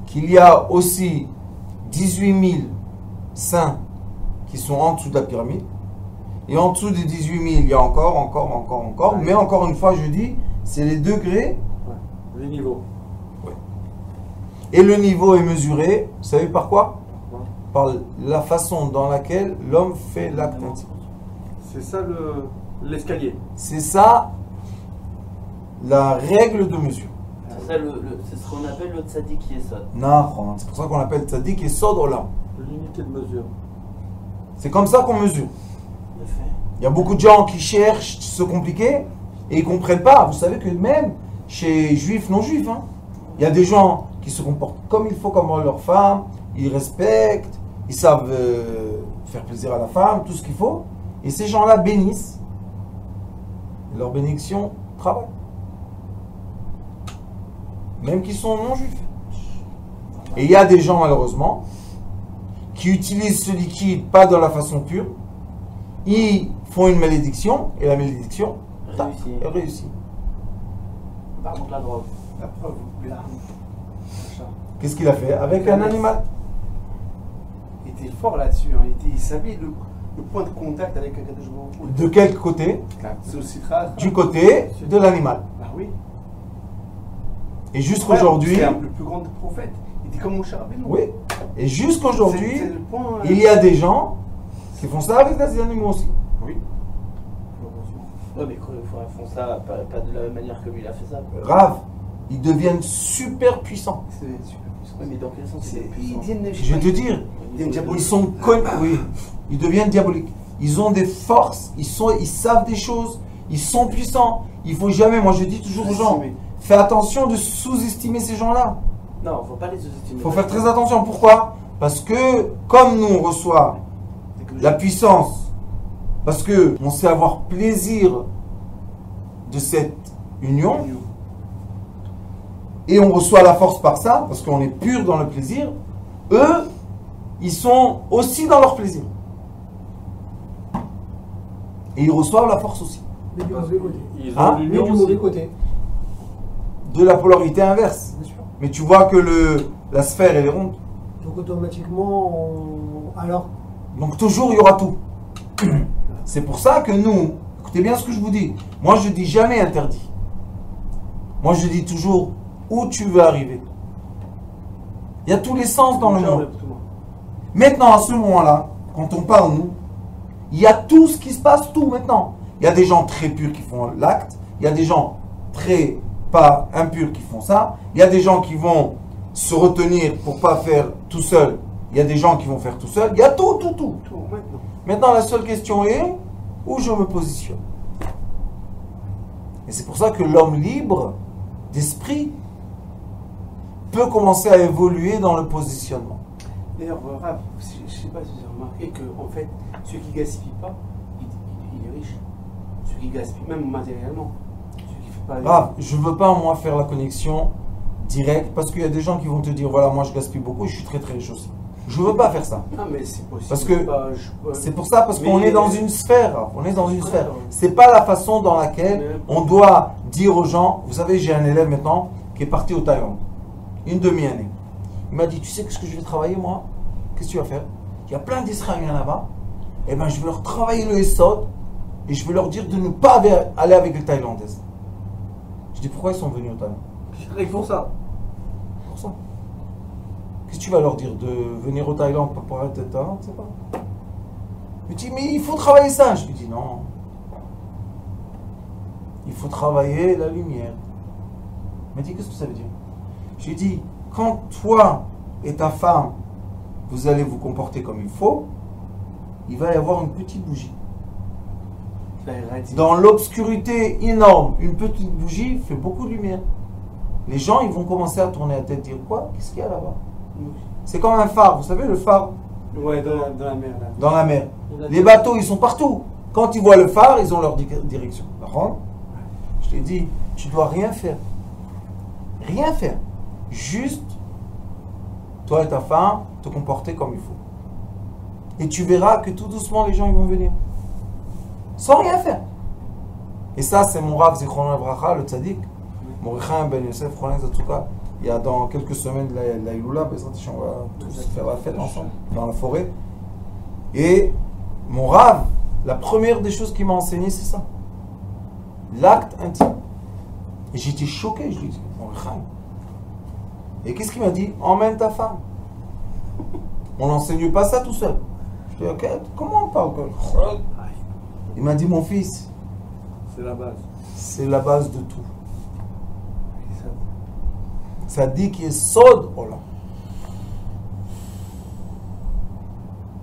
qu'il y a aussi 18 000 saints qui sont en dessous de la pyramide. Et en dessous des 18 000, il y a encore. Mais encore une fois, je dis, c'est les degrés. Ouais. Les niveaux. Et le niveau est mesuré, vous savez par quoi? Ouais. Par la façon dans laquelle l'homme fait l'acte intime. C'est ça l'escalier. C'est ça la règle de mesure. C'est ça, c'est ce qu'on appelle le tzaddik yesod. Non, c'est pour ça qu'on appelle tzaddik et sod olam. L'unité de mesure. C'est comme ça qu'on mesure. Le fait. Il y a beaucoup de gens qui cherchent se compliquer et ils ne comprennent pas. Vous savez que même chez juifs, non-juifs, il y a des gens qui se comportent comme il faut, comme leur femme, ils respectent, ils savent faire plaisir à la femme, tout ce qu'il faut. Et ces gens-là bénissent. Et leur bénédiction travaille. Même qu'ils sont non-juifs. Et il y a des gens, malheureusement, qui utilisent ce liquide pas de la façon pure. Ils font une malédiction, et la malédiction Réussi. est réussie. Par contre, la drogue. La preuve, Bilam. Qu'est-ce qu'il a fait avec un animal? Il était fort là-dessus. Hein. Il savait le point de contact avec un Baruch Hu. De quel côté? C'est aussi rare. Du côté de l'animal. Ah oui. Et jusqu'aujourd'hui, C'est le plus grand des prophètes. Il était comme Moshe Rabbeinu. oui, et jusqu'aujourd'hui, C'est le point. il y a des gens qui font ça avec des animaux aussi. Oui. Ouais, mais quoi, ils font ça pas de la même manière que lui il a fait ça. Rav, ils deviennent super puissants. C'est super puissant. Oui, mais dans quel sens c'est puissant? Je vais te dire, ils sont connus, oui, ils deviennent diaboliques. Ils ont des forces, ils savent des choses, ils sont puissants. Il faut jamais, moi je dis toujours aux gens, fais attention de sous-estimer ces gens-là. Non, faut pas les sous-estimer. Il faut faire très attention. Pourquoi? Parce que comme nous on reçoit la puissance, parce que on sait avoir plaisir de cette union, et on reçoit la force par ça, parce qu'on est pur dans le plaisir, eux, ils sont aussi dans leur plaisir. Et ils reçoivent la force aussi. Mais du mauvais côté. Ils Hein? ont Mais l'union du aussi. mauvais côté, De la polarité inverse. bien sûr. Mais tu vois que la sphère, elle est ronde. Donc automatiquement, alors, Donc toujours, il y aura tout. C'est pour ça que nous, écoutez bien ce que je vous dis. Moi, je dis jamais interdit. Moi, je dis toujours où tu veux arriver. Il y a tous les sens dans le monde. Maintenant, à ce moment-là, quand on parle, nous, il y a tout ce qui se passe, tout maintenant. Il y a des gens très purs qui font l'acte. Il y a des gens très pas impurs qui font ça. Il y a des gens qui vont se retenir pour pas faire tout seul. Il y a des gens qui vont faire tout seul. Il y a tout. Tout maintenant. Maintenant, la seule question est où je me positionne. Et c'est pour ça que l'homme libre d'esprit peut commencer à évoluer dans le positionnement. D'ailleurs, Rav, je ne sais pas si vous avez remarqué qu'en fait, ceux qui ne gaspillent pas, il est riche. Ceux qui gaspillent, même matériellement. Ceux qui ne font pas. Rav, je ne veux pas, moi, faire la connexion directe parce qu'il y a des gens qui vont te dire voilà, moi je gaspille beaucoup et je suis très très riche aussi. Je ne veux pas faire ça. Ah, mais c'est possible. Parce que je- C'est pour ça, parce Mais- qu'on est dans une sphère. Rav. On est dans une Ouais, sphère. ouais. C'est pas la façon dans laquelle on doit dire aux gens. Vous savez, j'ai un élève maintenant qui est parti au Thaïlande. Une demi-année. Il m'a dit, tu sais ce que je vais travailler moi? Qu'est-ce que tu vas faire? Il y a plein d'Israéliens là-bas. Eh bien, je vais leur travailler le Essod et je vais leur dire de ne pas aller avec les Thaïlandaises. Je dis, pourquoi ils sont venus au Thaïlande? Ils font ça. Pour ça. Qu'est-ce que tu vas leur dire? De venir au Thaïlande pour arrêter de Thaïlande? Je sais pas. Il me dit, mais il faut travailler ça. Je lui dis, non. Il faut travailler la lumière. Il m'a dit, qu'est-ce que ça veut dire? J'ai dit, quand toi et ta femme, vous allez vous comporter comme il faut, il va y avoir une petite bougie. Dans l'obscurité énorme, une petite bougie fait beaucoup de lumière. Les gens, ils vont commencer à tourner la tête, dire quoi? Qu'est-ce qu'il y a là-bas? C'est comme un phare, vous savez, le phare Ouais, dans la mer. Là. dans la mer. Les bateaux, ils sont partout. Quand ils voient le phare, ils ont leur direction. D'accord? Je t'ai dit, tu dois rien faire. Rien faire. Juste, toi et ta femme, te comporter comme il faut. Et tu verras que tout doucement, les gens ils vont venir. Sans rien faire. Et ça, c'est mon Rav Zichrono Livracha, le tzaddik. Mordechai Ben Yosef Chronen Zatouka. Il y a dans quelques semaines la Iloula, on va tous faire la fête ensemble, dans la forêt. Et mon Rav, la première des choses qu'il m'a enseigné, c'est ça. L'acte intime. Et j'étais choqué, je lui dis, Mordechai. Et qu'est-ce qu'il m'a dit? Emmène ta femme. On n'enseigne pas ça tout seul. Je dis, ok, comment on parle? Il m'a dit, mon fils, c'est la base. C'est la base de tout. Ça dit qu'il est sod, oh là.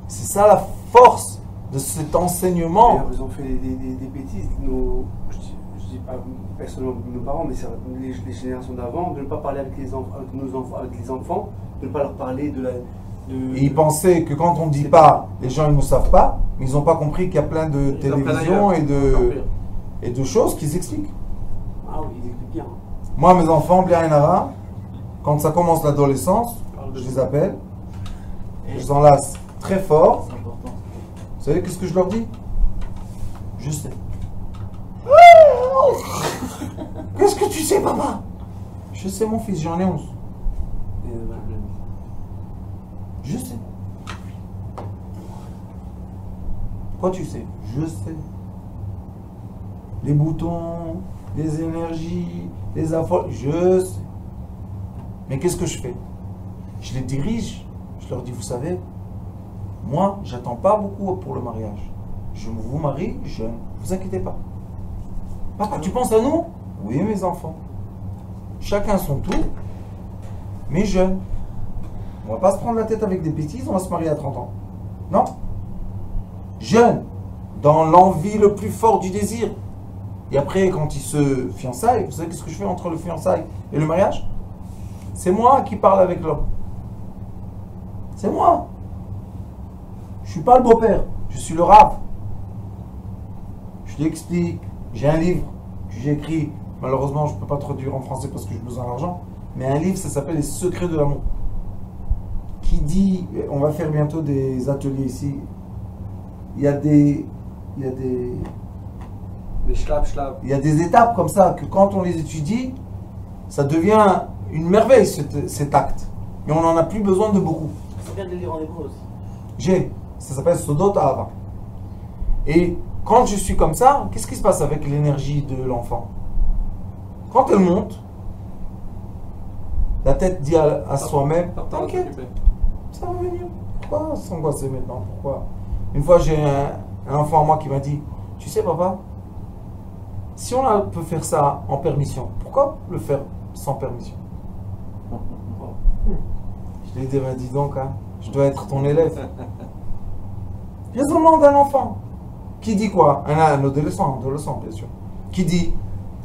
C'est ça la force de cet enseignement. D'ailleurs, ils ont fait des bêtises. Je dis pas personnellement nos parents, mais les générations d'avant, de ne pas parler avec les enfants, avec les enfants, de ne pas leur parler de la. Et ils pensaient que quand on ne dit pas, les gens ils ne savent pas, mais ils n'ont pas compris qu'il y a plein de télévisions et de choses qu'ils expliquent. Ah oui, ils expliquent bien. Moi, mes enfants, Blianara, quand ça commence l'adolescence, je les appelle, je les enlace très fort. C'est important. Vous savez qu'est-ce que je leur dis? Je sais. Qu'est-ce que tu sais, papa? Je sais, mon fils, j'en ai 11. Je sais. Quoi tu sais? Je sais. Les boutons, les énergies, les infos, je sais. Mais qu'est-ce que je fais? Je les dirige. Je leur dis, vous savez, moi, j'attends pas beaucoup pour le mariage. Je vous marie jeune. Ne vous inquiétez pas. Papa, tu penses à nous? Oui, mes enfants. Chacun son tour, mais jeune. On va pas se prendre la tête avec des bêtises, on va se marier à 30 ans. Non. Jeune, dans l'envie le plus fort du désir. Et après, quand ils se fiançaillent, vous savez qu'est-ce que je fais entre le fiançailles et le mariage? C'est moi qui parle avec l'homme. C'est moi. Je suis pas le beau-père, je suis le Rav. Je lui explique, j'ai un livre que j'ai écrit, malheureusement je ne peux pas traduire en français parce que j'ai besoin d'argent, mais un livre, ça s'appelle Les secrets de l'amour. Qui dit, on va faire bientôt des ateliers ici, il y a des étapes comme ça, que quand on les étudie, ça devient une merveille cet acte. Et on n'en a plus besoin de beaucoup. C'est bien de le lire en hébreu aussi. Ça s'appelle Sodot Ahava. Et quand je suis comme ça, qu'est-ce qui se passe avec l'énergie de l'enfant? Quand elle monte, la tête dit à soi-même, t'inquiète, ça va venir. Pourquoi s'angoisser maintenant? Pourquoi? Une fois, j'ai un enfant à moi qui m'a dit, tu sais papa, si on peut faire ça en permission, pourquoi le faire sans permission? Je lui ai dit, ben, dis donc, hein, je dois être ton élève. Raisonnement d'un enfant. Qui dit quoi? Un adolescent bien sûr. Qui dit,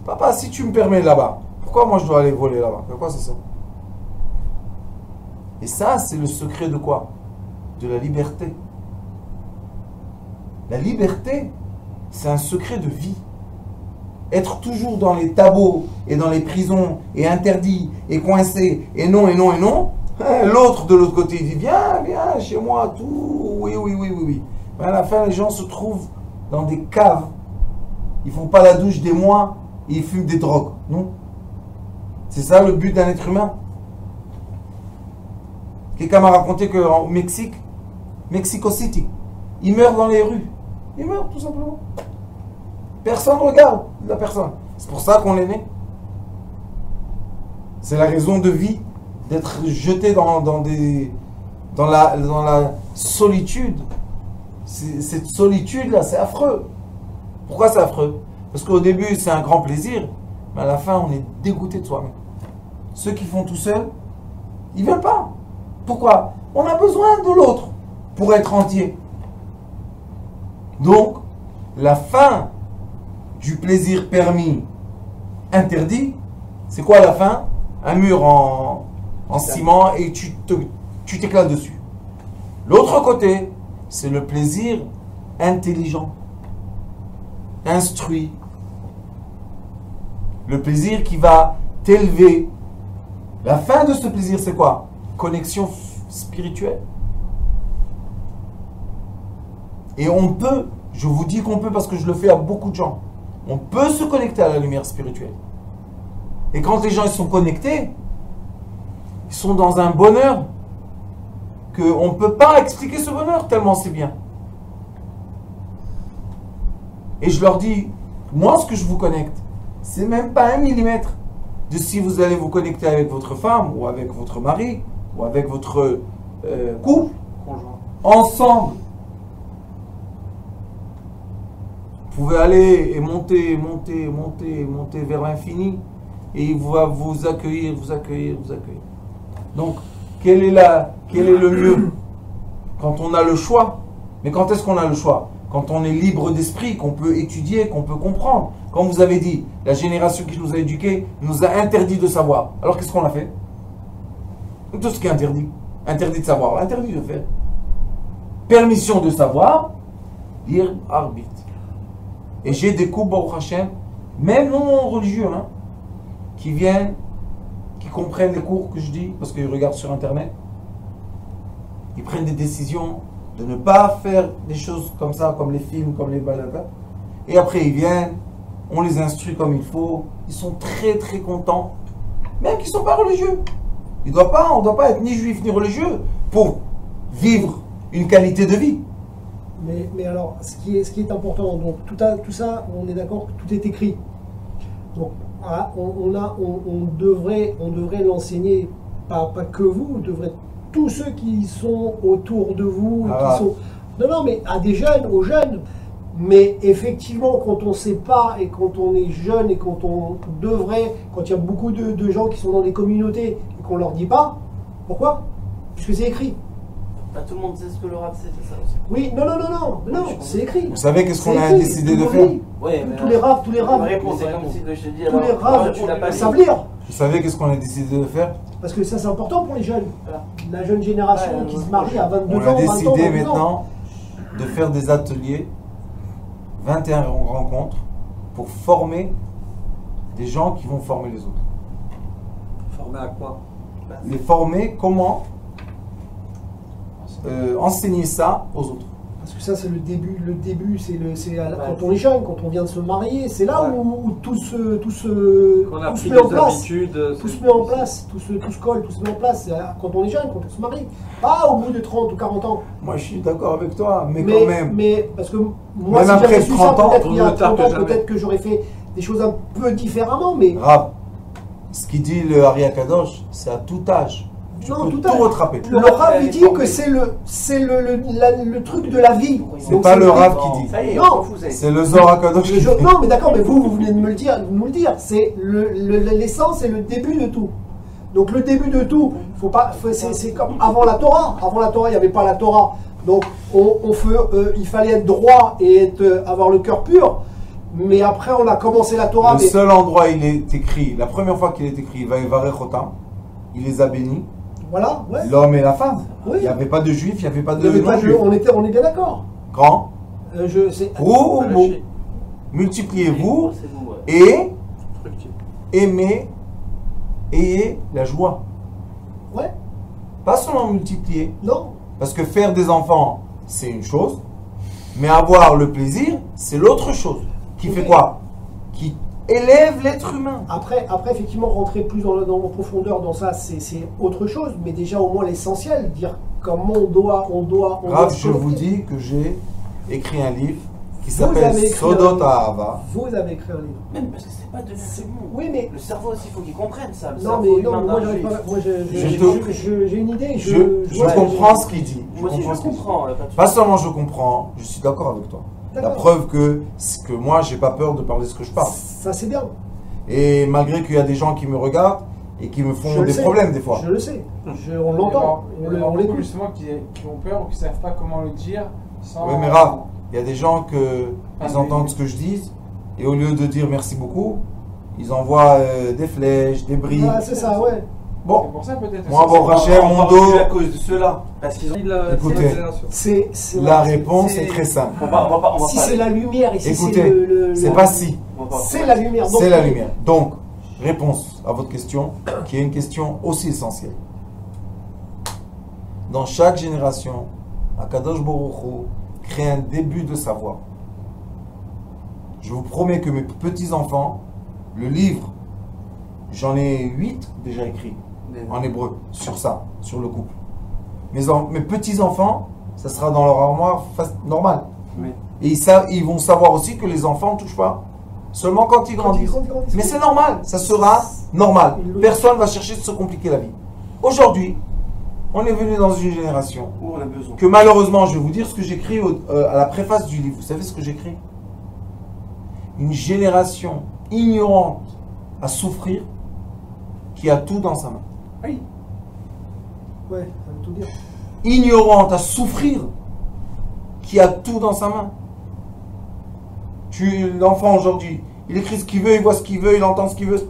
papa, si tu me permets là-bas, pourquoi moi je dois aller voler là-bas? De quoi c'est ça? Et ça, c'est le secret de quoi? De la liberté. La liberté, c'est un secret de vie. Être toujours dans les tabots et dans les prisons et interdit et coincé et non et non et non. L'autre de l'autre côté, il dit viens chez moi, tout, oui. Mais à la fin, les gens se trouvent dans des caves. Ils font pas la douche des mois et ils fument des drogues. Non. C'est ça le but d'un être humain. Quelqu'un m'a raconté qu'au Mexique, Mexico City, ils meurent dans les rues. Ils meurent tout simplement. Personne ne regarde la personne. C'est pour ça qu'on est né. C'est la raison de vie d'être jeté dans la solitude. Cette solitude-là, c'est affreux. Pourquoi c'est affreux? Parce qu'au début, c'est un grand plaisir, mais à la fin, on est dégoûté de soi-même. ceux qui font tout seuls, ils veulent pas. Pourquoi? On a besoin de l'autre pour être entier. Donc, la fin du plaisir permis interdit, c'est quoi la fin? Un mur en ciment et tu t'éclates dessus. L'autre côté, c'est le plaisir intelligent, instruit. Le plaisir qui va t'élever. La fin de ce plaisir, c'est quoi? Connexion spirituelle. Et on peut, je vous dis qu'on peut parce que je le fais à beaucoup de gens, on peut se connecter à la lumière spirituelle. Et quand les gens ils sont connectés, ils sont dans un bonheur qu'on ne peut pas expliquer ce bonheur tellement c'est bien. Et je leur dis, moi ce que je vous connecte, c'est même pas 1 millimètre de si vous allez vous connecter avec votre femme ou avec votre mari ou avec votre couple, ensemble. Vous pouvez aller et monter vers l'infini et il va vous accueillir. Donc, quel est le mieux? Quand on a le choix. Mais quand est-ce qu'on a le choix? Quand on est libre d'esprit, qu'on peut étudier, qu'on peut comprendre. Comme vous avez dit, la génération qui nous a éduqués nous a interdit de savoir. Alors qu'est-ce qu'on a fait? Tout ce qui est interdit. Interdit de savoir, interdit de faire. Permission de savoir, dire arbitre. Et j'ai des couples, Baruch Hashem, même non religieux, hein, qui viennent, qui comprennent les cours que je dis, parce qu'ils regardent sur Internet. Ils prennent des décisions de ne pas faire des choses comme ça, comme les films, comme les baladas. Et après, ils viennent, on les instruit comme il faut. Ils sont très, très contents. Même qu'ils ne sont pas religieux. On ne doit pas être ni juif ni religieux pour vivre une qualité de vie. Mais alors, ce qui est important, donc tout ça, on est d'accord que tout est écrit. Donc, on devrait l'enseigner, pas que vous, tous ceux qui sont autour de vous, non, mais à des jeunes, aux jeunes. Mais effectivement, quand on ne sait pas et quand on est jeune et quand il y a beaucoup de gens qui sont dans des communautés et qu'on ne leur dit pas, pourquoi? Puisque c'est écrit. Pas tout le monde sait ce que le rap c'est ça aussi. Oui, non, c'est écrit. Vous savez qu'est-ce qu'on a décidé de faire? Oui, tous les raves, c'est comme si que je te dis, tous les raves, tu l'as pas savent lire. Vous savez qu'est-ce qu'on a décidé de faire? Parce que ça, c'est important pour les jeunes. La jeune génération qui se marie à 22 ans, On a 20 ans, décidé maintenant de faire des ateliers, 21 rencontres, pour former des gens qui vont former les autres. Former à quoi? Les former comment enseigner ça aux autres. Parce que ça, c'est le début, quand on est jeune, quand on vient de se marier, c'est là où tout se met en place. Tout se met en place, tout se colle, tout se met en place. C'est quand on est jeune, quand on se marie. Pas au bout de 30 ou 40 ans. Moi, je suis d'accord avec toi, mais quand même. Mais parce que moi, même si après j'avais su 30 ça, ans, peut-être il y a 30 ans, jamais. peut-être que j'aurais fait des choses un peu différemment, mais... Rab, ce qu'il dit le Ari Akadosh, c'est à tout âge. Tu peux tout rattraper. Le Rav, il dit que c'est le truc de la vie. C'est pas le Rav qui dit. Ça y est, Non. on s'en fout, ça y est. C'est le Zohar Akadosh qui dit. Non, mais d'accord, mais vous venez de nous le dire. C'est l'essence et le début de tout. Donc le début de tout, c'est comme avant la Torah. Avant la Torah, il n'y avait pas la Torah. Donc il fallait être droit et avoir le cœur pur. Mais après, on a commencé la Torah. Le seul endroit où il est écrit, la première fois qu'il est écrit, Vayevarech Otam, il les a bénis. Voilà, ouais. L'homme et la femme. Oui. Il n'y avait pas de juifs, il n'y avait pas Il y de avait pas de- non-juifs. on est bien d'accord. Grand, gros ou mot. Multipliez-vous C'est vous, ouais. et aimez, ayez la joie. Ouais, Pas seulement multiplier. non. Parce que faire des enfants, c'est une chose. Mais avoir le plaisir, c'est l'autre chose. Qui fait Oui. quoi? Qui élève l'être humain. Après, effectivement, rentrer plus dans en profondeur dans ça, c'est autre chose. Mais déjà, au moins l'essentiel, dire comment on doit Rav, se je vous connecter. dis que j'ai écrit un livre qui Vous s'appelle avez écrit un Sodot livre. Ahava. Vous avez écrit un livre. Même parce que c'est pas de ce monde. Oui, mais... Le cerveau aussi, il faut qu'il comprenne ça. Le Non, cerveau mais humain non, d'un moi, j'arrive juif. pas... Moi, Je j'ai une idée. Je comprends ce qu'il dit. Moi aussi, je comprends ce qu'il dit. comprends. là, pas de Pas souci. seulement je comprends, je suis d'accord avec toi. La D'accord. preuve que moi, j'ai pas peur de parler ce que je parle. Ça, c'est bien. Et malgré qu'il y a des gens qui me regardent, et qui me Je font le des sais. problèmes des fois. Je le sais. On l'entend. Il y On en a beaucoup l'écoute. justement qui ont peur ou qui ne savent pas comment le dire sans. Oui, mais Rav, il y a des gens qui mais- entendent ce que je dis et au lieu de dire merci beaucoup, ils envoient des flèches, des bris. Ouais, c'est ça, ouais. Bon, C'est pour ça peut-être. moi, aussi, bon, c'est- Rachel, En mon particulier dos, à cause de cela. Parce qu'ils ont. Écoutez, la réponse est très simple. On va Si pas c'est la lumière et si c'est Écoutez, c'est pas si, c'est la lumière. Donc, c'est la lumière. Donc, réponse à votre question, qui est une question aussi essentielle. Dans chaque génération, Akadosh Baruch Hu crée un début de savoir. Je vous promets que mes petits-enfants, le livre, j'en ai 8 déjà écrits en hébreu sur ça, sur le couple. Mes petits-enfants, ça sera dans leur armoire normale. Oui. Et ils vont savoir aussi que les enfants ne touchent pas. Seulement quand ils grandissent. Mais c'est normal, ça sera normal. Personne ne va chercher de se compliquer la vie. Aujourd'hui, on est venu dans une génération Où on a besoin. que malheureusement, je vais vous dire ce que j'écris à la préface du livre. Vous savez ce que j'écris? Une génération ignorante à souffrir qui a tout dans sa main. Oui. Ouais, ça veut tout dire. Ignorante à souffrir qui a tout dans sa main. L'enfant aujourd'hui, il écrit ce qu'il veut, il voit ce qu'il veut, il entend ce qu'il veut.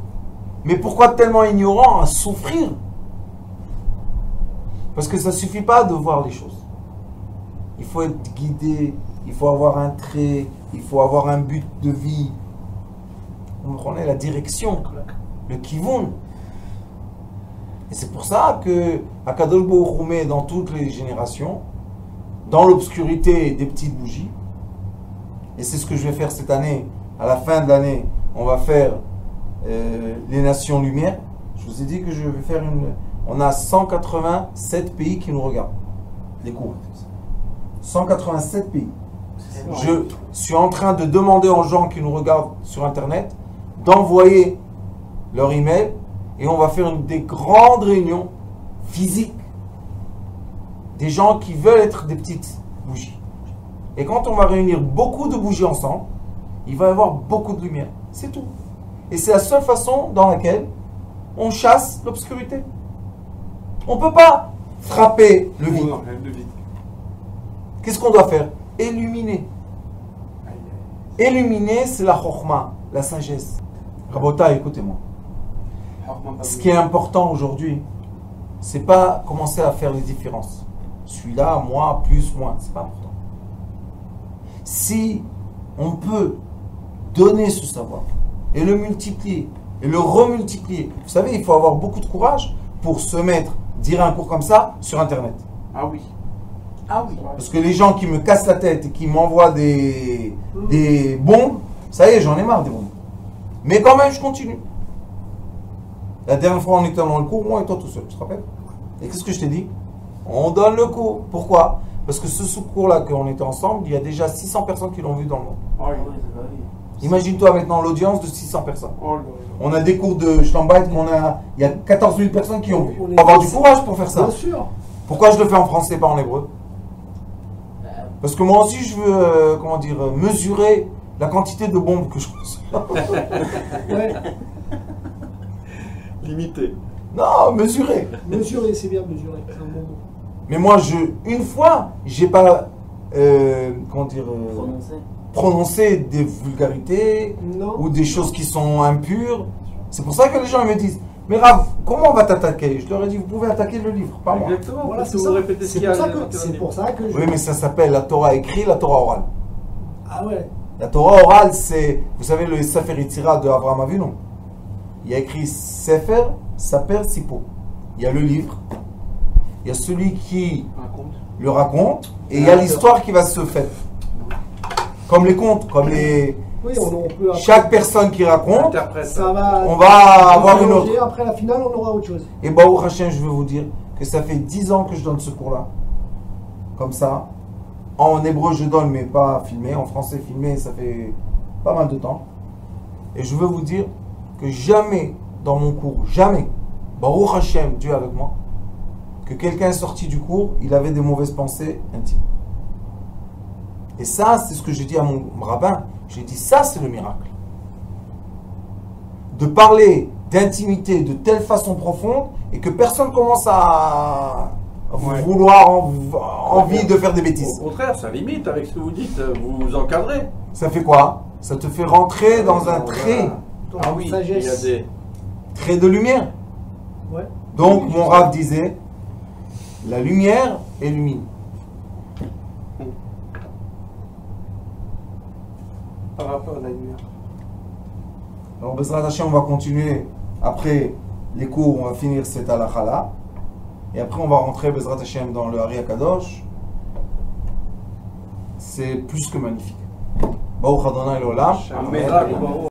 Mais pourquoi tellement ignorant à souffrir? Parce que ça ne suffit pas de voir les choses. Il faut être guidé, il faut avoir un trait, il faut avoir un but de vie. On prenait la direction, le kivun. Et c'est pour ça que Akadosh Baruch Hu met dans toutes les générations, dans l'obscurité, des petites bougies. Et c'est ce que je vais faire cette année. À la fin de l'année, on va faire les Nations Lumière. Je vous ai dit que je vais faire une... On a 187 pays qui nous regardent. Les cours. 187 pays. Je suis en train de demander aux gens qui nous regardent sur Internet d'envoyer leur email et on va faire des grandes réunions physiques. Des gens qui veulent être des petites bougies. Et quand on va réunir beaucoup de bougies ensemble, il va y avoir beaucoup de lumière. C'est tout. Et c'est la seule façon dans laquelle on chasse l'obscurité. On ne peut pas frapper le vide. Non, le vide. Qu'est-ce qu'on doit faire? Illuminer. Illuminer, c'est la chokhma, la sagesse. Rabota, écoutez-moi. Ce qui est important aujourd'hui, c'est pas commencer à faire les différences. Celui-là, moi, plus, moins. C'est pas important. Si on peut donner ce savoir et le multiplier et le remultiplier, vous savez, il faut avoir beaucoup de courage pour se mettre, dire un cours comme ça sur Internet. Ah oui. Ah oui. Parce que les gens qui me cassent la tête et qui m'envoient des bombes, ça y est, j'en ai marre des bombes. Mais quand même, je continue. La dernière fois, on était dans le cours, moi et toi tout seul, tu te rappelles? Et qu'est-ce que je t'ai dit? On donne le cours. Pourquoi? Parce que ce sous-cours-là, qu'on était ensemble, il y a déjà 600 personnes qui l'ont vu dans le monde. Oh, Ah oui. oui, c'est pas vrai. Imagine-toi maintenant l'audience de 600 personnes. Oh là là. On a des cours de Shtambait, il y a 14 000 personnes qui ont vu. On Il est faut avoir du tous- courage pour faire ça. Bien sûr. Pourquoi je le fais en français, pas en hébreu? Parce que moi aussi, je veux, mesurer la quantité de bombes que je reçois. Ouais. Limité. Non, mesurer. Mesurer, c'est bien mesurer. C'est un bon mot. Mais moi, une fois, j'ai pas, Prononcé. prononcé des vulgarités Non. ou des choses qui sont impures. C'est pour ça que les gens me disent, mais Rav, comment on va t'attaquer? Je leur ai dit, vous pouvez attaquer le livre, pas moi. Exactement. Voilà, parce c'est que ça. vous répétez ce C'est qu'il y a pour ça dans que- le c'est pour ça que je... Oui, mais ça s'appelle la Torah écrite, la Torah orale. Ah ouais. La Torah orale, c'est, vous savez, le Sefer Yetzira de Abraham Avinu. Il y a écrit Sefer, Saper, Sipo. Il y a le livre, il y a celui qui Raconte. le raconte, et il y a l'histoire qui va se faire. Comme les contes, comme les... Oui, on peut... après- Chaque personne qui raconte, Interprète. Ça va... on va avoir une autre. Après la finale, on aura autre chose. Et Baruch Hashem, je veux vous dire que ça fait 10 ans que je donne ce cours-là. Comme ça. En hébreu, je donne, mais pas filmé. En français, filmé, ça fait pas mal de temps. Et je veux vous dire que jamais, dans mon cours, jamais, Baruch Hashem, Dieu avec moi, que quelqu'un est sorti du cours, il avait des mauvaises pensées intimes. Et ça, c'est ce que j'ai dit à mon rabbin. J'ai dit, ça, c'est le miracle. De parler d'intimité de telle façon profonde et que personne commence à vouloir envie de faire des bêtises. Au contraire, ça limite avec ce que vous dites, vous vous encadrez. Ça fait quoi? Ça te fait rentrer dans un trait, Donc, Ah oui, il y a sagesse. des... trait de lumière. Ouais. Donc mon Rav disait, la lumière illumine. Par rapport à la lumière. Alors Bezrat Hashem, on va continuer après les cours, on va finir cette halakha-là. Et après on va rentrer Bezrat Hashem dans le Hari HaKadosh. C'est plus que magnifique. Baruch Adonai L'Olam. Amen.